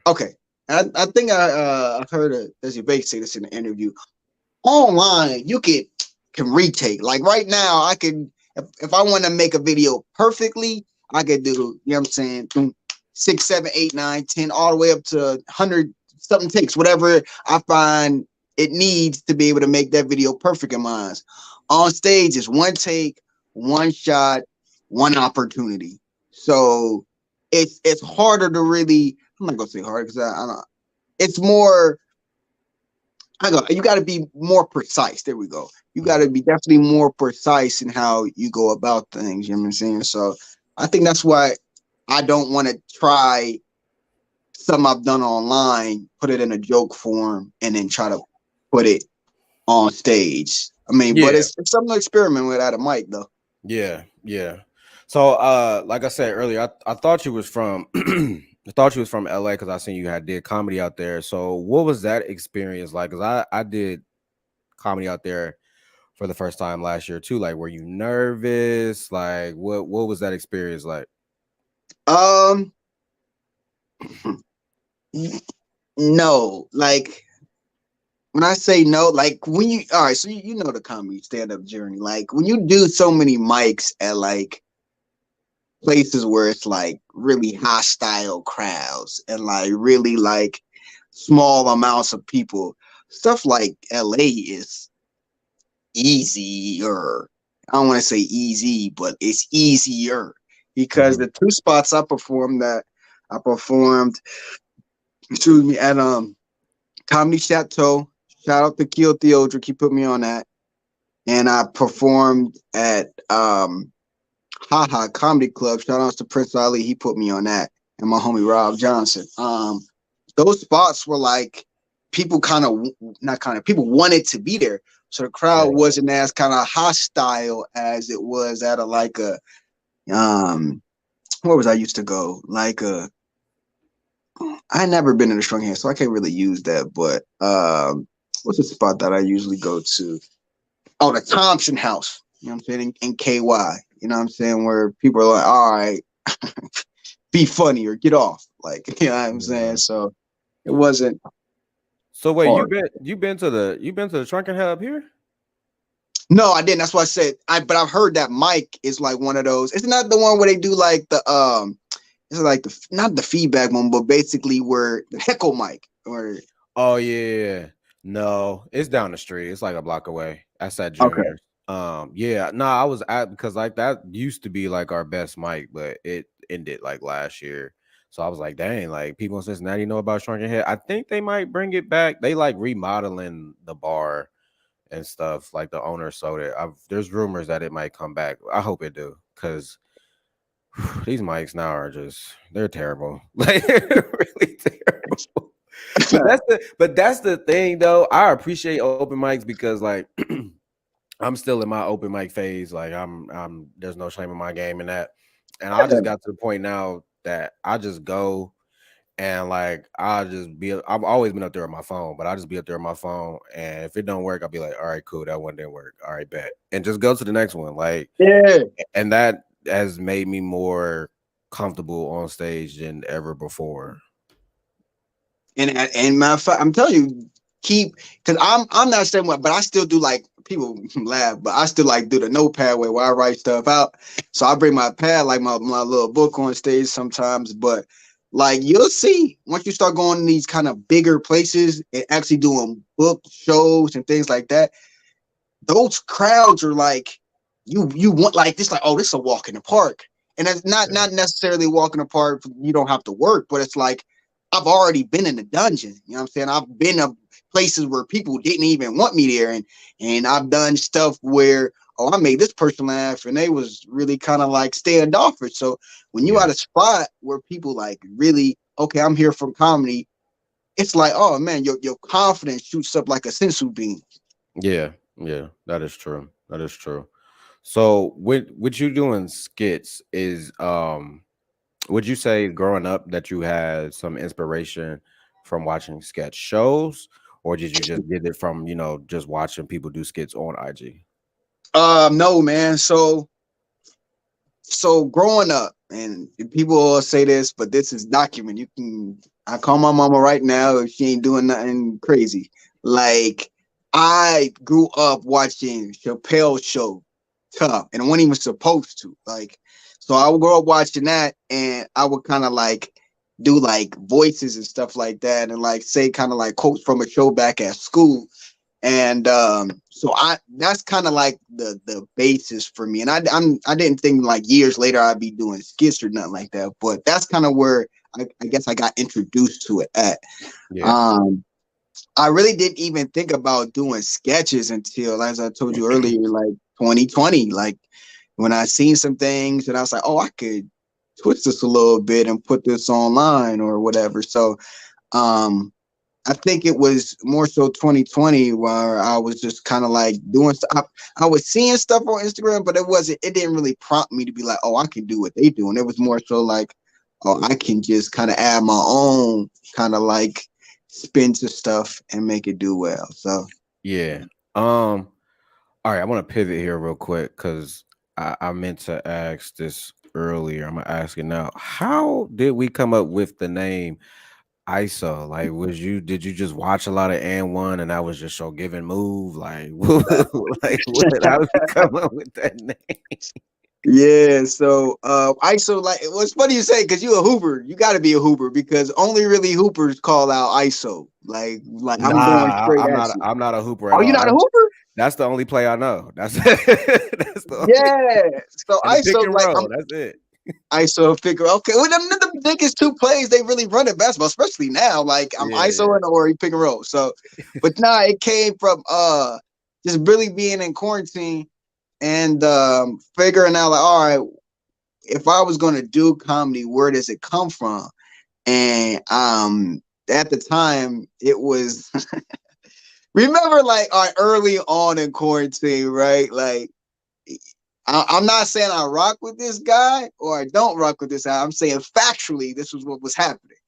okay. I think I heard Desi Bates say this in the interview. Online, you can retake. Like right now, I can if I want to make a video perfectly, I could do, you know what I'm saying, 6, 7, 8, 9, 10, all the way up to 100 something takes, whatever I find it needs to be able to make that video perfect in mine. On stage is one take, one shot, one opportunity. So it's harder to really, I'm not gonna say hard because I don't, it's more I go. You got to be more precise. There we go. You got to Mhm. be definitely more precise in how you go about things. You know what I'm saying? So I think that's why I don't want to try something I've done online, put it in a joke form, and then try to put it on stage. I mean, but Yeah. it's something to experiment with at a mic, though. Yeah, yeah. So, like I said earlier, I thought you was from I thought you was from LA because I seen you had did comedy out there. So, what was that experience like? Because I did comedy out there for the first time last year too. Like, were you nervous? Like, what was that experience like? Um, no, like when I say no, like when you all right, so you know the comedy stand up journey. Like when you do so many mics at like places where it's like really hostile crowds and like really like small amounts of people. Stuff like LA is easier. I don't want to say easy, but it's easier because Mhm. the two spots I performed, excuse me, at Comedy Chateau. Shout out to Keel Theodric, he put me on that. And I performed at Haha Comedy Club. Shout out to Prince Ali. He put me on that. And my homie Rob Johnson. Those spots were like people kind of not kind of people wanted to be there. So the crowd Yeah. wasn't as kind of hostile as it was at a like a where was I used to go? Like a I never been in a strong hand, so I can't really use that. But what's the spot that I usually go to? Oh, the Thompson House. You know what I'm saying? In KY. You know what I'm saying? Where people are like, all right, be funny or get off. Like, you know what I'm saying? Yeah. So it wasn't So wait, hard. you been to the Shrunken Hub here? No, I didn't. That's why I said but I've heard that Mike is like one of those. It's not the one where they do like the it's like the not the feedback one, but basically where the heckle mic or Oh yeah. No, it's down the street. It's like a block away. That's at okay. Junior's. Yeah, no, I was at because like that used to be like our best mic, but it ended like last year. So I was like, dang, like people in Cincinnati know about Shrunken Head. I think they might bring it back. They like remodeling the bar and stuff. Like the owner sold it. There's rumors that it might come back. I hope it do because these mics now are they're terrible. Like they're really terrible. But that's the thing though. I appreciate open mics because like I'm still in my open mic phase. Like I'm there's no shame in my game in that. And I just got to the point now that I just go and like I've always been up there on my phone, but I just be up there on my phone. And if it don't work, I'll be like, all right, cool, that one didn't work. All right, bet. And just go to the next one. Like, Yeah. and that has made me more comfortable on stage than ever before. And matter of fact, I'm telling you, keep because I'm not saying what, but I still do like people laugh, but I still like do the notepad way where I write stuff out. So I bring my pad like my little book on stage sometimes, but like you'll see once you start going to these kind of bigger places and actually doing book shows and things like that, those crowds are like you want like this like oh this is a walk in the park and it's not necessarily a walk in the park you don't have to work but it's like I've already been in the dungeon you know what I'm saying I've been to places where people didn't even want me there and I've done stuff where oh I made this person laugh and they was really kind of like standoffish so when you Yeah. at a spot where people like really okay I'm here for comedy it's like oh man your confidence shoots up like a sensu beam. Yeah. Yeah. That is true. That is true. So with you doing skits is would you say growing up that you had some inspiration from watching sketch shows, or did you just get it from just watching people do skits on IG? No, man. So growing up, and people all say this, but this is document. You can I call my mama right now if she ain't doing nothing crazy. Like I grew up watching Chappelle's show tough, and I wasn't even supposed to. Like, so I would grow up watching that, and I would kind of like do like voices and stuff like that, and like say kind of like quotes from a show back at school and so I that's kind of like the basis for me and I didn't think like years later I'd be doing skits or nothing like that but that's kind of where I guess I got introduced to it at Yeah. um I really didn't even think about doing sketches until as I told you earlier like 2020 like when I seen some things and I was like oh I could twist this a little bit and put this online or whatever so um I think it was more so 2020 where I was just kind of like doing stuff. I was seeing stuff on Instagram, but it didn't really prompt me to be like, oh, I can do what they do. And it was more so like, oh, I can just kind of add my own kind of like spin to stuff and make it do well. So, Yeah. All right, I want to pivot here real quick because I meant to ask this earlier. I'm gonna ask it now. How did we come up with the name ISO? Like, did you just watch a lot of and one and that was just your given move? Like, like what? How did you come up with that name? yeah. So, ISO, like, what's funny you say, because you a Hooper. You got to be a Hooper because only really Hoopers call out ISO. Like I'm going Nah, straight I'm at not. you. I'm not a hooper at Oh, you're all. not a Hooper? That's the only play I know. That's that's the only Yeah. So and the pick ISO, and like, roll. That's it. ISO figure. Okay, well, the biggest two plays they really run in basketball, especially now. Like I'm ISO Yeah. and or pick and roll. So, but nah, it came from just really being in quarantine and figuring out like, all right, if I was gonna do comedy, where does it come from? And at the time, it was remember like early on in quarantine, right? Like I'm not saying I rock with this guy or I don't rock with this guy. I'm saying factually, this was what was happening.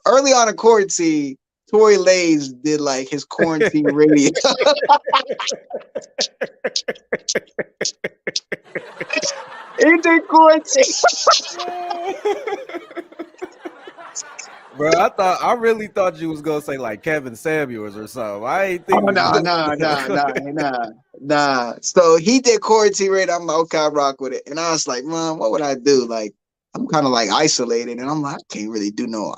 early on in quarantine, Tory Lanez did like his quarantine radio. He did quarantine. Bro, I really thought you was gonna say like Kevin Samuels or something. I ain't Oh think you no, was no, no, gonna... no, no, nah. So he did quarantine radio. I'm like, okay, I rock with it. And I was like, Mom, what would I do? Like, I'm kind of like isolated, and I'm like, I can't really do no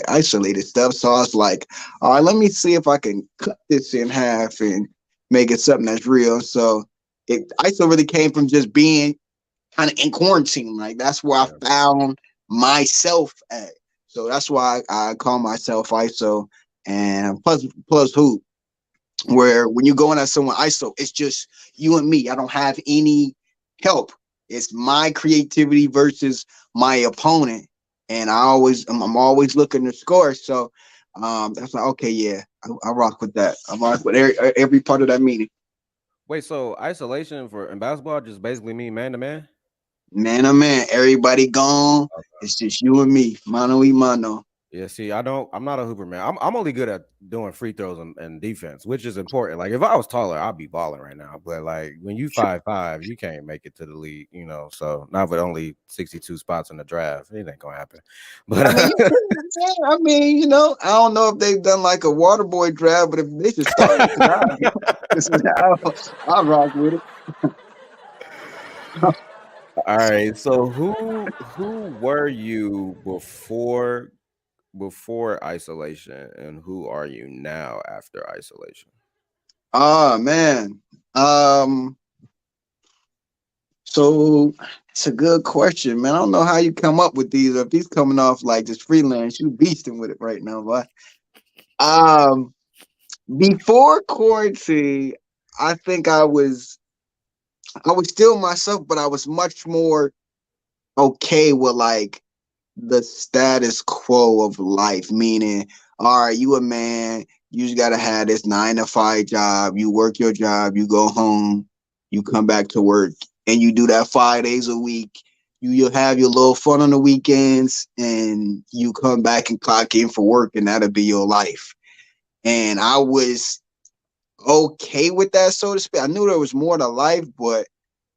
isolated stuff. So I was like, all right, let me see if I can cut this in half and make it something that's real. So it ISO really came from just being kind of in quarantine. Like that's where I Yeah. found myself at. So that's why I call myself ISO. And plus who, where when you're going at someone ISO, it's just you and me. I don't have any help. It's my creativity versus my opponent, and I'm always looking to score. So that's like okay, yeah, I rock with that. I rock with every part of that meeting. Wait, so isolation for in basketball just basically mean man to man? Man, oh man, everybody gone. It's just you and me, mano y mano. Yeah, see, I'm not a hooper, man. I'm only good at doing free throws and defense, which is important. Like if I was taller, I'd be balling right now. But like when you 5'5", you can't make it to the league, you know. So not with only 62 spots in the draft, it ain't gonna happen. But I mean, you could. I mean, you know, I don't know if they've done like a water boy draft, but if they should start it, I'll rock with it. all right, so who were you before isolation, and who are you now after isolation? Oh man. Um. So it's a good question, man. I don't know how you come up with these. If these coming off like just freelance, you beasting with it right now, but um, before quarantine, I think I was still myself, but I was much more okay with like the status quo of life, meaning, all right, you a man, you just gotta have this 9 to 5 job, you work your job, you go home, you come back to work, and you do that 5 days a week. You'll have your little fun on the weekends, and you come back and clock in for work, and that'll be your life. And I was okay with that, so to speak. I knew there was more to life, but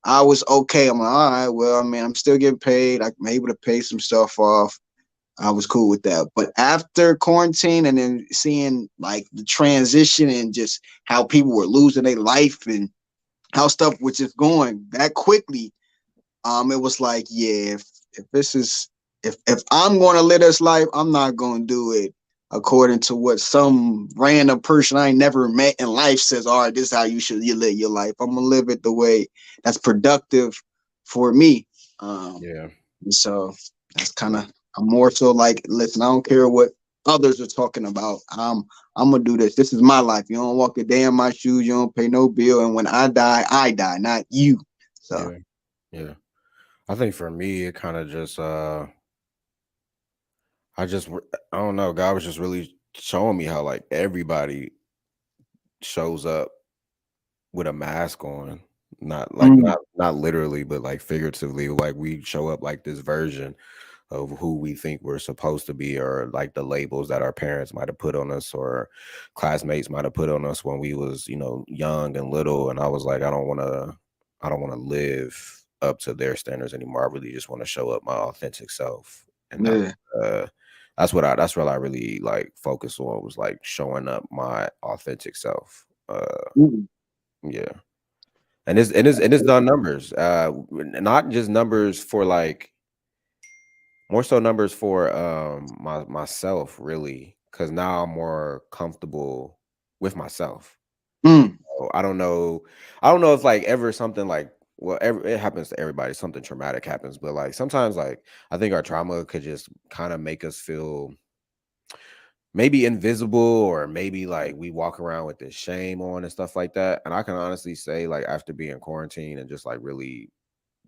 I was okay. I'm like, all right, well, I mean, I'm still getting paid. I'm able to pay some stuff off. I was cool with that. But after quarantine and then seeing like the transition and just how people were losing their life and how stuff was just going that quickly, it was like, yeah, if this is if I'm going to live this life, I'm not going to do it according to what some random person I ain't never met in life says. All right, this is how you live your life. I'm gonna live it the way that's productive for me. Um, Yeah, so that's kind yeah, of I'm more so like, listen, I don't care what others are talking about. I'm gonna do this. This is my life. You don't walk a day in my shoes. You don't pay no bill. And when I die, not you. So. yeah, yeah. I think for me, it kind of just I just I don't know. God was just really showing me how like everybody shows up with a mask on, not like Mm. not literally, but like figuratively. Like we show up like this version of who we think we're supposed to be, or like the labels that our parents might have put on us, or classmates might have put on us when we was young and little. And I was like, I don't want to live up to their standards anymore. I really just want to show up my authentic self, and Yeah. uh that's what I really like focused on, was like showing up my authentic self. Mm. Yeah. And it's done numbers. Not just numbers for like, more so numbers for myself really, because now I'm more comfortable with myself. Mm. So I don't know if like ever something like, well, it happens to everybody, something traumatic happens, but like sometimes like I think our trauma could just kind of make us feel maybe invisible, or maybe like we walk around with this shame on and stuff like that. And I can honestly say, like, after being quarantined and just like really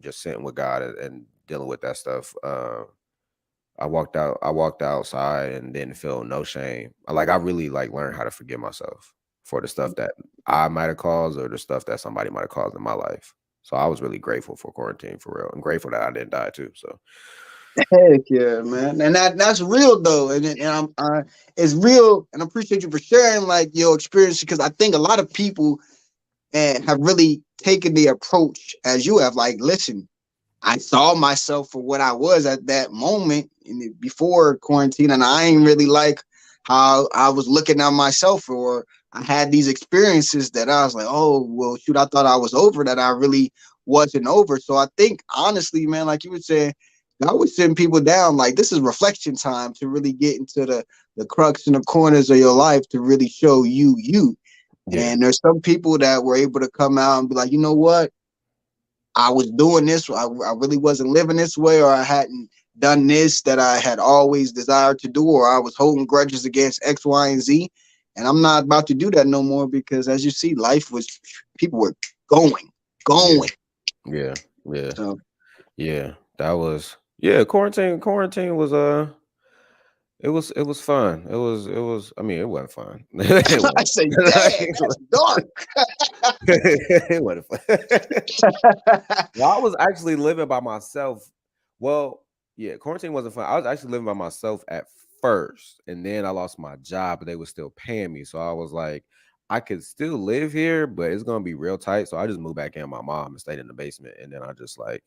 just sitting with God and dealing with that stuff, I walked outside and didn't feel no shame. Like I really like learned how to forgive myself for the stuff that I might have caused, or the stuff that somebody might have caused in my life. So I was really grateful for quarantine, for real, and grateful that I didn't die too. So Heck yeah, man, and that's real though, and it's real, and I appreciate you for sharing like your experience because I think a lot of people and have really taken the approach as you have. Like, listen, I saw myself for what I was at that moment before quarantine, and I ain't really like how I was looking at myself, or I had these experiences that I was like, oh, well, shoot, I thought I was over that. I really wasn't over. So I think, honestly, man, like you were saying, I would send people down. Like, this is reflection time to really get into the crux and the corners of your life to really show you. Yeah, And there's some people that were able to come out and be like, you know what? I was doing this. I really wasn't living this way, or I hadn't done this that I had always desired to do, or I was holding grudges against X, Y, and Z. And I'm not about to do that no more because, as you see, life was people were going, yeah, going. yeah, yeah, So yeah. That was yeah. Quarantine was it was fun. It was. I mean, it wasn't fun. It I wasn't. say, dang, that's dark. It wasn't fun. Well, I was actually living by myself. Well, yeah, quarantine wasn't fun. I was actually living by myself at first, and then I lost my job, but they were still paying me. So I was like, I could still live here, but it's gonna be real tight. So I just moved back in with my mom and stayed in the basement, and then I just like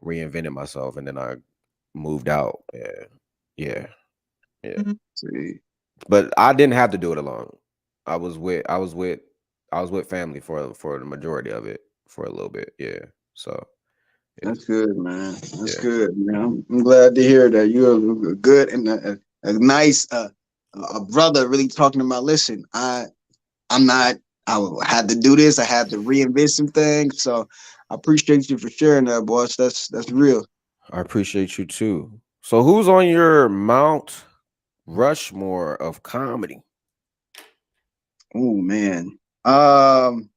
reinvented myself, and then I moved out. Yeah, yeah, yeah. See, But I didn't have to do it alone. I was with family for the majority of it for a little bit. Yeah. So yeah, that's good, man. That's yeah. good, man. I'm glad to hear that you're a good and a nice a brother really talking about. Listen, I'm not. Had to do this. I had to reinvent some things. So I appreciate you for sharing that, boss. That's real. I appreciate you too. So who's on your Mount Rushmore of comedy? Oh man. Um.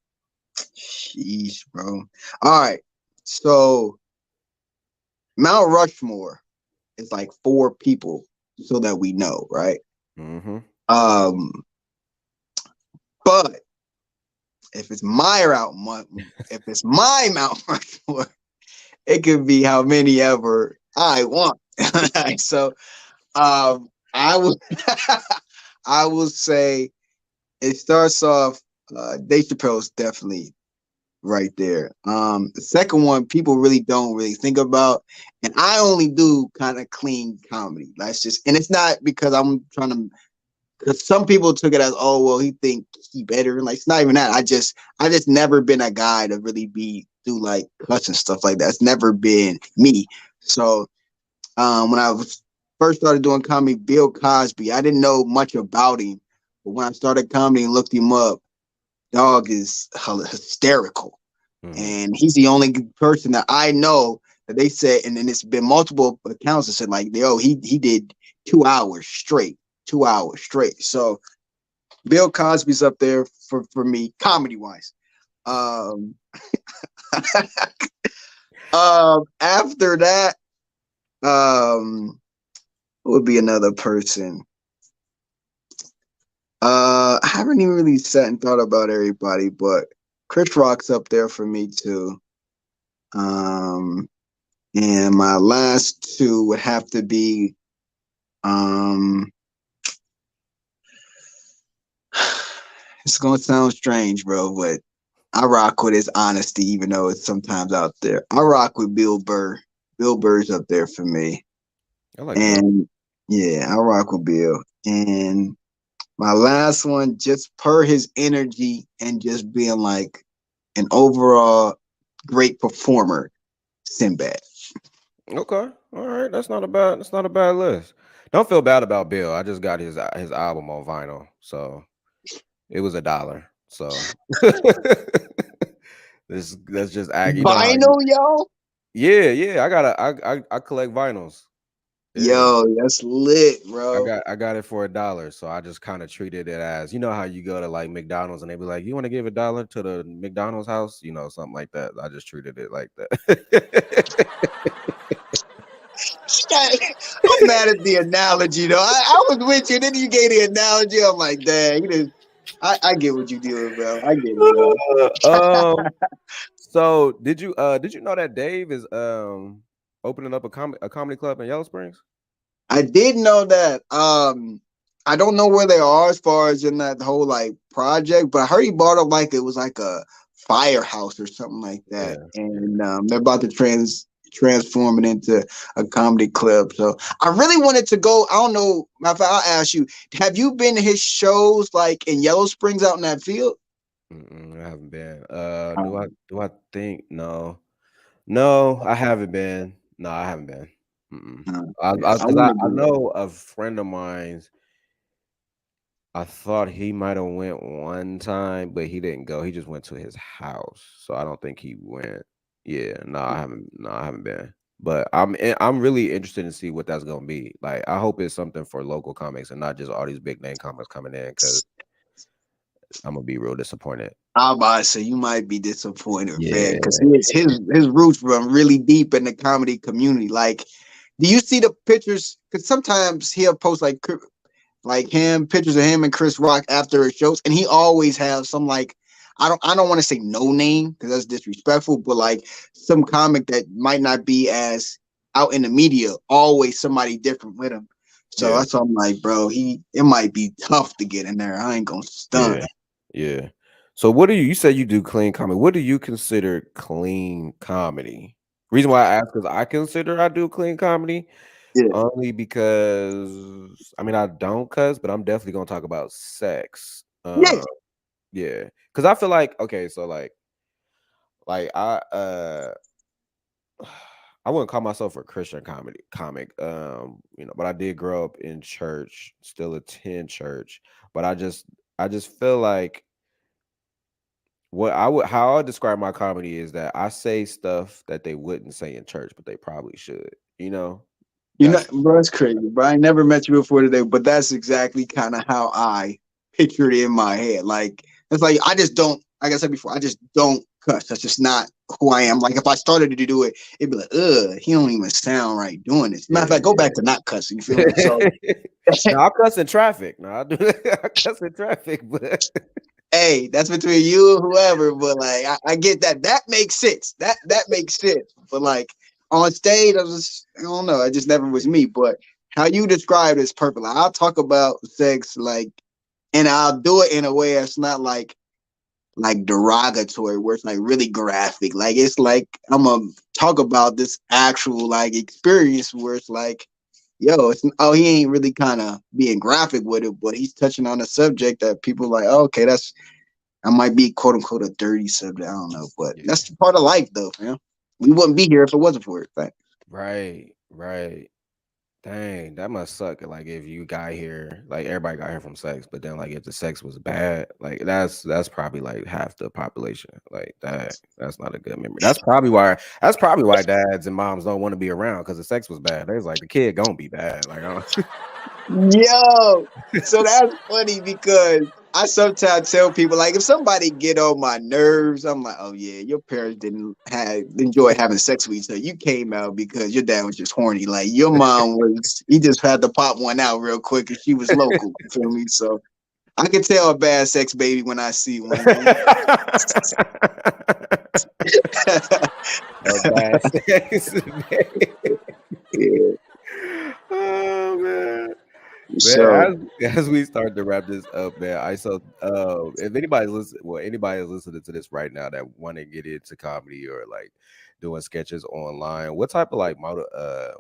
Sheesh, bro. All right. So Mount Rushmore is like four people, so that we know, right? Mm-hmm. Um. But if it's my if it's my Mount Rushmore, it could be how many ever I want. So I will I will say it starts off Dave Chappelle's definitely right there. The second one people really don't really think about, and I only do kind of clean comedy. That's just, and it's not because I'm trying to, because some people took it as, oh well, he think he better. Like, it's not even that. I just never been a guy to really be do like cuts and stuff like that. It's never been me. So when I was first started doing comedy, Bill Cosby, I didn't know much about him, but when I started comedy and looked him up, dog is hysterical, Mm-hmm. and he's the only person that I know that they said, and then it's been multiple accounts that said like, yo, he did 2 hours straight, 2 hours straight. So Bill Cosby's up there for me, comedy wise. Um, after that, would be another person. I haven't even really sat and thought about everybody, but Chris Rock's up there for me too. Um, and my last two would have to be um it's gonna sound strange, bro, but I rock with his honesty, even though it's sometimes out there. I rock with Bill Burr. Bill Burr's up there for me. I like Bill. And yeah, I rock with Bill. And my last one, just per his energy and just being like an overall great performer, Sinbad. Okay. All right. That's not a bad list. Don't feel bad about Bill. I just got his album on vinyl. So it was $1. So this that's just ag. You know how you Vinyl, yo. yeah, yeah. I collect vinyls. Yeah. Yo, that's lit, bro. I got it for $1. So I just kind of treated it as, you know how you go to like McDonald's and they be like, you want to give $1 to the McDonald's house? You know, something like that. I just treated it like that. I'm mad at the analogy, though. I was with you, then you gave the analogy. I'm like, dang, I get what you doing, bro. I get it, bro. um so did you know that Dave is opening up a comedy club in Yellow Springs? I did know that. I don't know where they are as far as in that whole like project, but I heard he bought up like it was like a firehouse or something like that, Yeah, yeah. and they're about to transform it into a comedy club. So I really wanted to go. I don't know. Matter of fact, I'll ask you: have you been to his shows like in Yellow Springs out in that field? I haven't been. Do I Um, think no? No, I haven't been. No, I haven't been. Mm-mm. yeah, I Because want to I do know a friend of mine's. I thought he might have went one time, but he didn't go. He just went to his house, so I don't think he went. Yeah, no, I haven't. No, I haven't been. But I'm really interested to see what that's gonna be. Like, I hope it's something for local comics and not just all these big name comics coming in. Because that. I'm gonna be real disappointed. I'm about to say you might be disappointed, man, Yeah, because his roots run really deep in the comedy community. Like, do you see the pictures? Because sometimes he'll post like him pictures of him and Chris Rock after his shows, and he always has some like I don't want to say no name because that's disrespectful, but like some comic that might not be as out in the media, always somebody different with him. So yeah, that's why I'm like, bro, it might be tough to get in there. I ain't gonna stunt. yeah, yeah. So, what do you said you do clean comedy? What do you consider clean comedy? Reason why I ask is I consider I do clean comedy. Yeah, Only because I mean I don't cuss, but I'm definitely gonna talk about sex. yeah. Yeah, because I feel like okay, so like I wouldn't call myself a Christian comedy comic, but I did grow up in church, still attend church, but I just feel like what I would how I would describe my comedy is that I say stuff that they wouldn't say in church, but they probably should. You know, You know, that's bro, it's crazy, bro. I never met you before today, but that's exactly kind of how I pictured it in my head. Like, it's like I just don't, like I said before, I just don't cuss. That's just not who I am. Like, if I started to do it, it'd be like, ugh, he don't even sound right doing this. Matter of yeah, fact, go back to not cussing. You feel me? So, yeah. No, I cuss in traffic. No, I do. I cuss in traffic, but hey, that's between you and whoever. But like, I get that. That makes sense. That makes sense. But like on stage, I don't know. It just never was me. But how you describe it is perfect. Like, I'll talk about sex, like, and I'll do it in a way that's not like derogatory, where it's like really graphic. Like it's like I'm gonna talk about this actual like experience where it's like, yo, he ain't really kind of being graphic with it, but he's touching on a subject that people like, oh, okay, I might be quote unquote a dirty subject. I don't know, but yeah, that's part of life, though, man. We wouldn't be here if it wasn't for it. Right? right, right. Dang, that must suck. Like if you got here, like everybody got here from sex, but then like if the sex was bad, like that's probably like half the population. Like that's not a good memory. That's probably why dads and moms don't want to be around because the sex was bad. They was like the kid gonna be bad. Like I don't. Yo, so that's funny because I sometimes tell people like if somebody get on my nerves, I'm like, oh yeah, your parents didn't have enjoy having sex with each other. You came out because your dad was just horny. Like your mom was, he just had to pop one out real quick and she was local. You feel me? So I can tell a bad sex baby when I see one. A bad sex. Yeah. Oh man. So Man, as we start to wrap this up, man, if anybody is listening to this right now that want to get into comedy or like doing sketches online, what type of like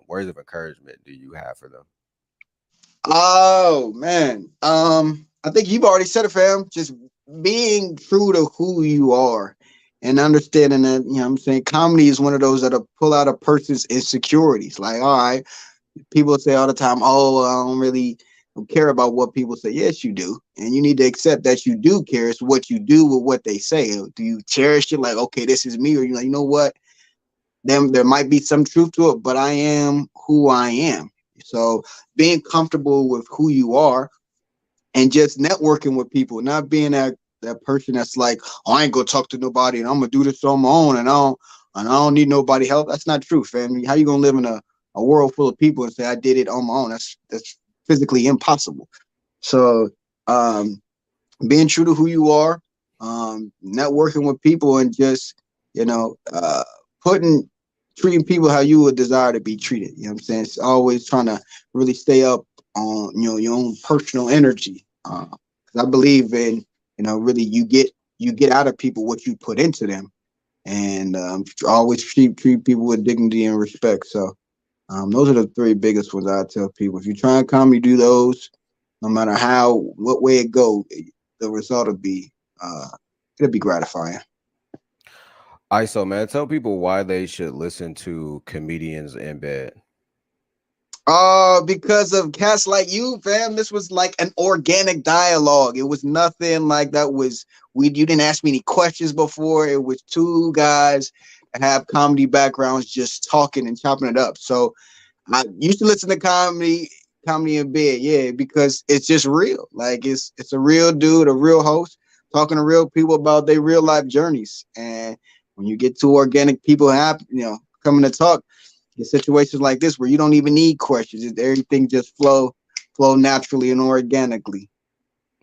words of encouragement do you have for them? oh man. I think you've already said it, fam. Just being true to who you are and understanding that, you know what I'm saying, comedy is one of those that'll pull out a person's insecurities. Like, all right, people say all the time, oh, I don't really care about what people say. Yes, you do. And you need to accept that you do care. It's what you do with what they say. Do you cherish it like, okay, this is me? Or you like, you know what? Then there might be some truth to it, but I am who I am. So being comfortable with who you are and just networking with people, not being that person that's like, oh, I ain't gonna talk to nobody and I'm gonna do this on my own and I don't need nobody help. That's not true, fam. How you gonna live in a world full of people and say I did it on my own? That's physically impossible. So being true to who you are, networking with people and just, you know, putting treating people how you would desire to be treated. You know what I'm saying? It's always trying to really stay up on your own personal energy. Because I believe in really you get out of people what you put into them, and always treat people with dignity and respect. So those are the three biggest ones I tell people. If you try and come, you do those. No matter what way it go, the result will be it'll be gratifying. ISO, man, tell people why they should listen to Comedians in Bed. Because of cats like you, fam. This was like an organic dialogue. It was nothing like that. You didn't ask me any questions before. It was two guys that have comedy backgrounds just talking and chopping it up. So I used to listen to comedy in bed, yeah, because it's just real. Like it's a real dude, a real host, talking to real people about their real life journeys. And when you get two organic people coming to talk, in situations like this where you don't even need questions, everything just flow naturally and organically.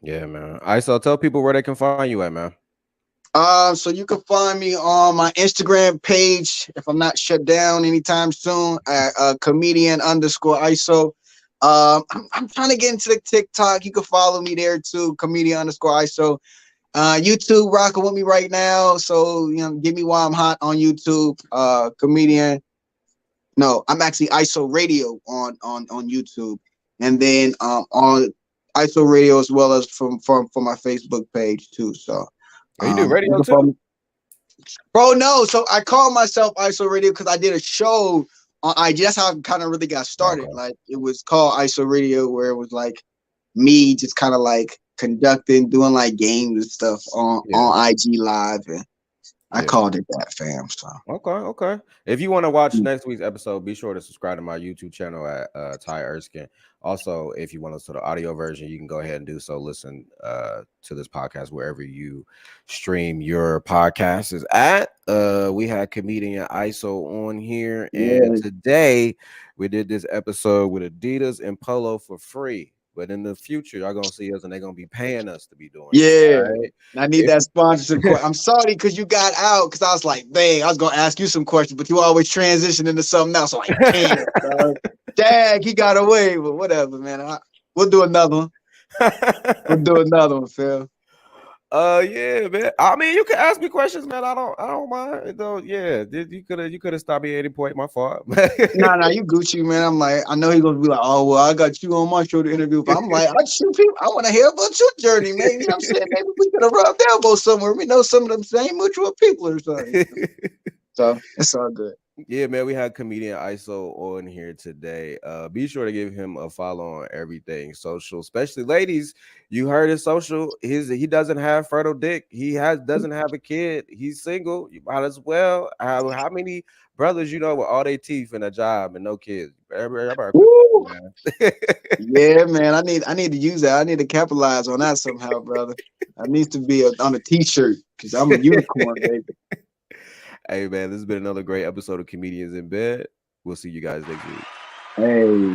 Yeah, man. ISO, tell people where they can find you at, man. So you can find me on my Instagram page if I'm not shut down anytime soon at comedian_ISO. I'm trying to get into the TikTok. You can follow me there too, comedian_ISO. YouTube rocking with me right now. So give me while I'm hot on YouTube. Comedian. No, I'm actually ISO Radio on YouTube, and then on ISO Radio as well as from my Facebook page too. So. Oh, you do radio too? Bro, no. So I call myself ISO Radio because I did a show on IG. That's how I kind of really got started. Okay. Like it was called ISO Radio, where it was like me just kind of like conducting, doing like games and stuff on IG Live, and I called it that, fam. So okay. If you want to watch next week's episode, be sure to subscribe to my YouTube channel at Ty Erskine. Also, if you want to listen to the audio version, you can go ahead and do so. Listen to this podcast wherever you stream your podcast is at. We had comedian ISO on here, and today we did this episode with Adidas and Polo for free. But in the future, y'all gonna see us, and they're gonna be paying us to be doing it. Right? I need that sponsorship. I'm sorry because you got out. Because I was like, dang, I was gonna ask you some questions, but you always transition into something else. I'm like, dang, he got away. But whatever, man. We'll do another one. Phil. Yeah, man. I mean, you can ask me questions, man. I don't mind though. Yeah, you could have stopped me at any point. My fault. Nah, you Gucci, man. I'm like, I know he's gonna be like, oh well, I got you on my show to interview. But I'm like, I want to hear about your journey, man. You know what I'm saying? Maybe we could have rubbed elbows somewhere. We know some of them same mutual people or something. So it's all good. Yeah, man, we had comedian ISO on here today. Be sure to give him a follow on everything social, especially ladies. You heard his social. He doesn't have fertile dick. He doesn't have a kid. He's single. You might as well. How many brothers you know with all their teeth and a job and no kids? Everybody man. Yeah, man. I need to use that. I need to capitalize on that somehow, brother. I need to be on a t-shirt because I'm a unicorn, baby. Hey, man, this has been another great episode of Comedians in Bed. We'll see you guys next week. Hey.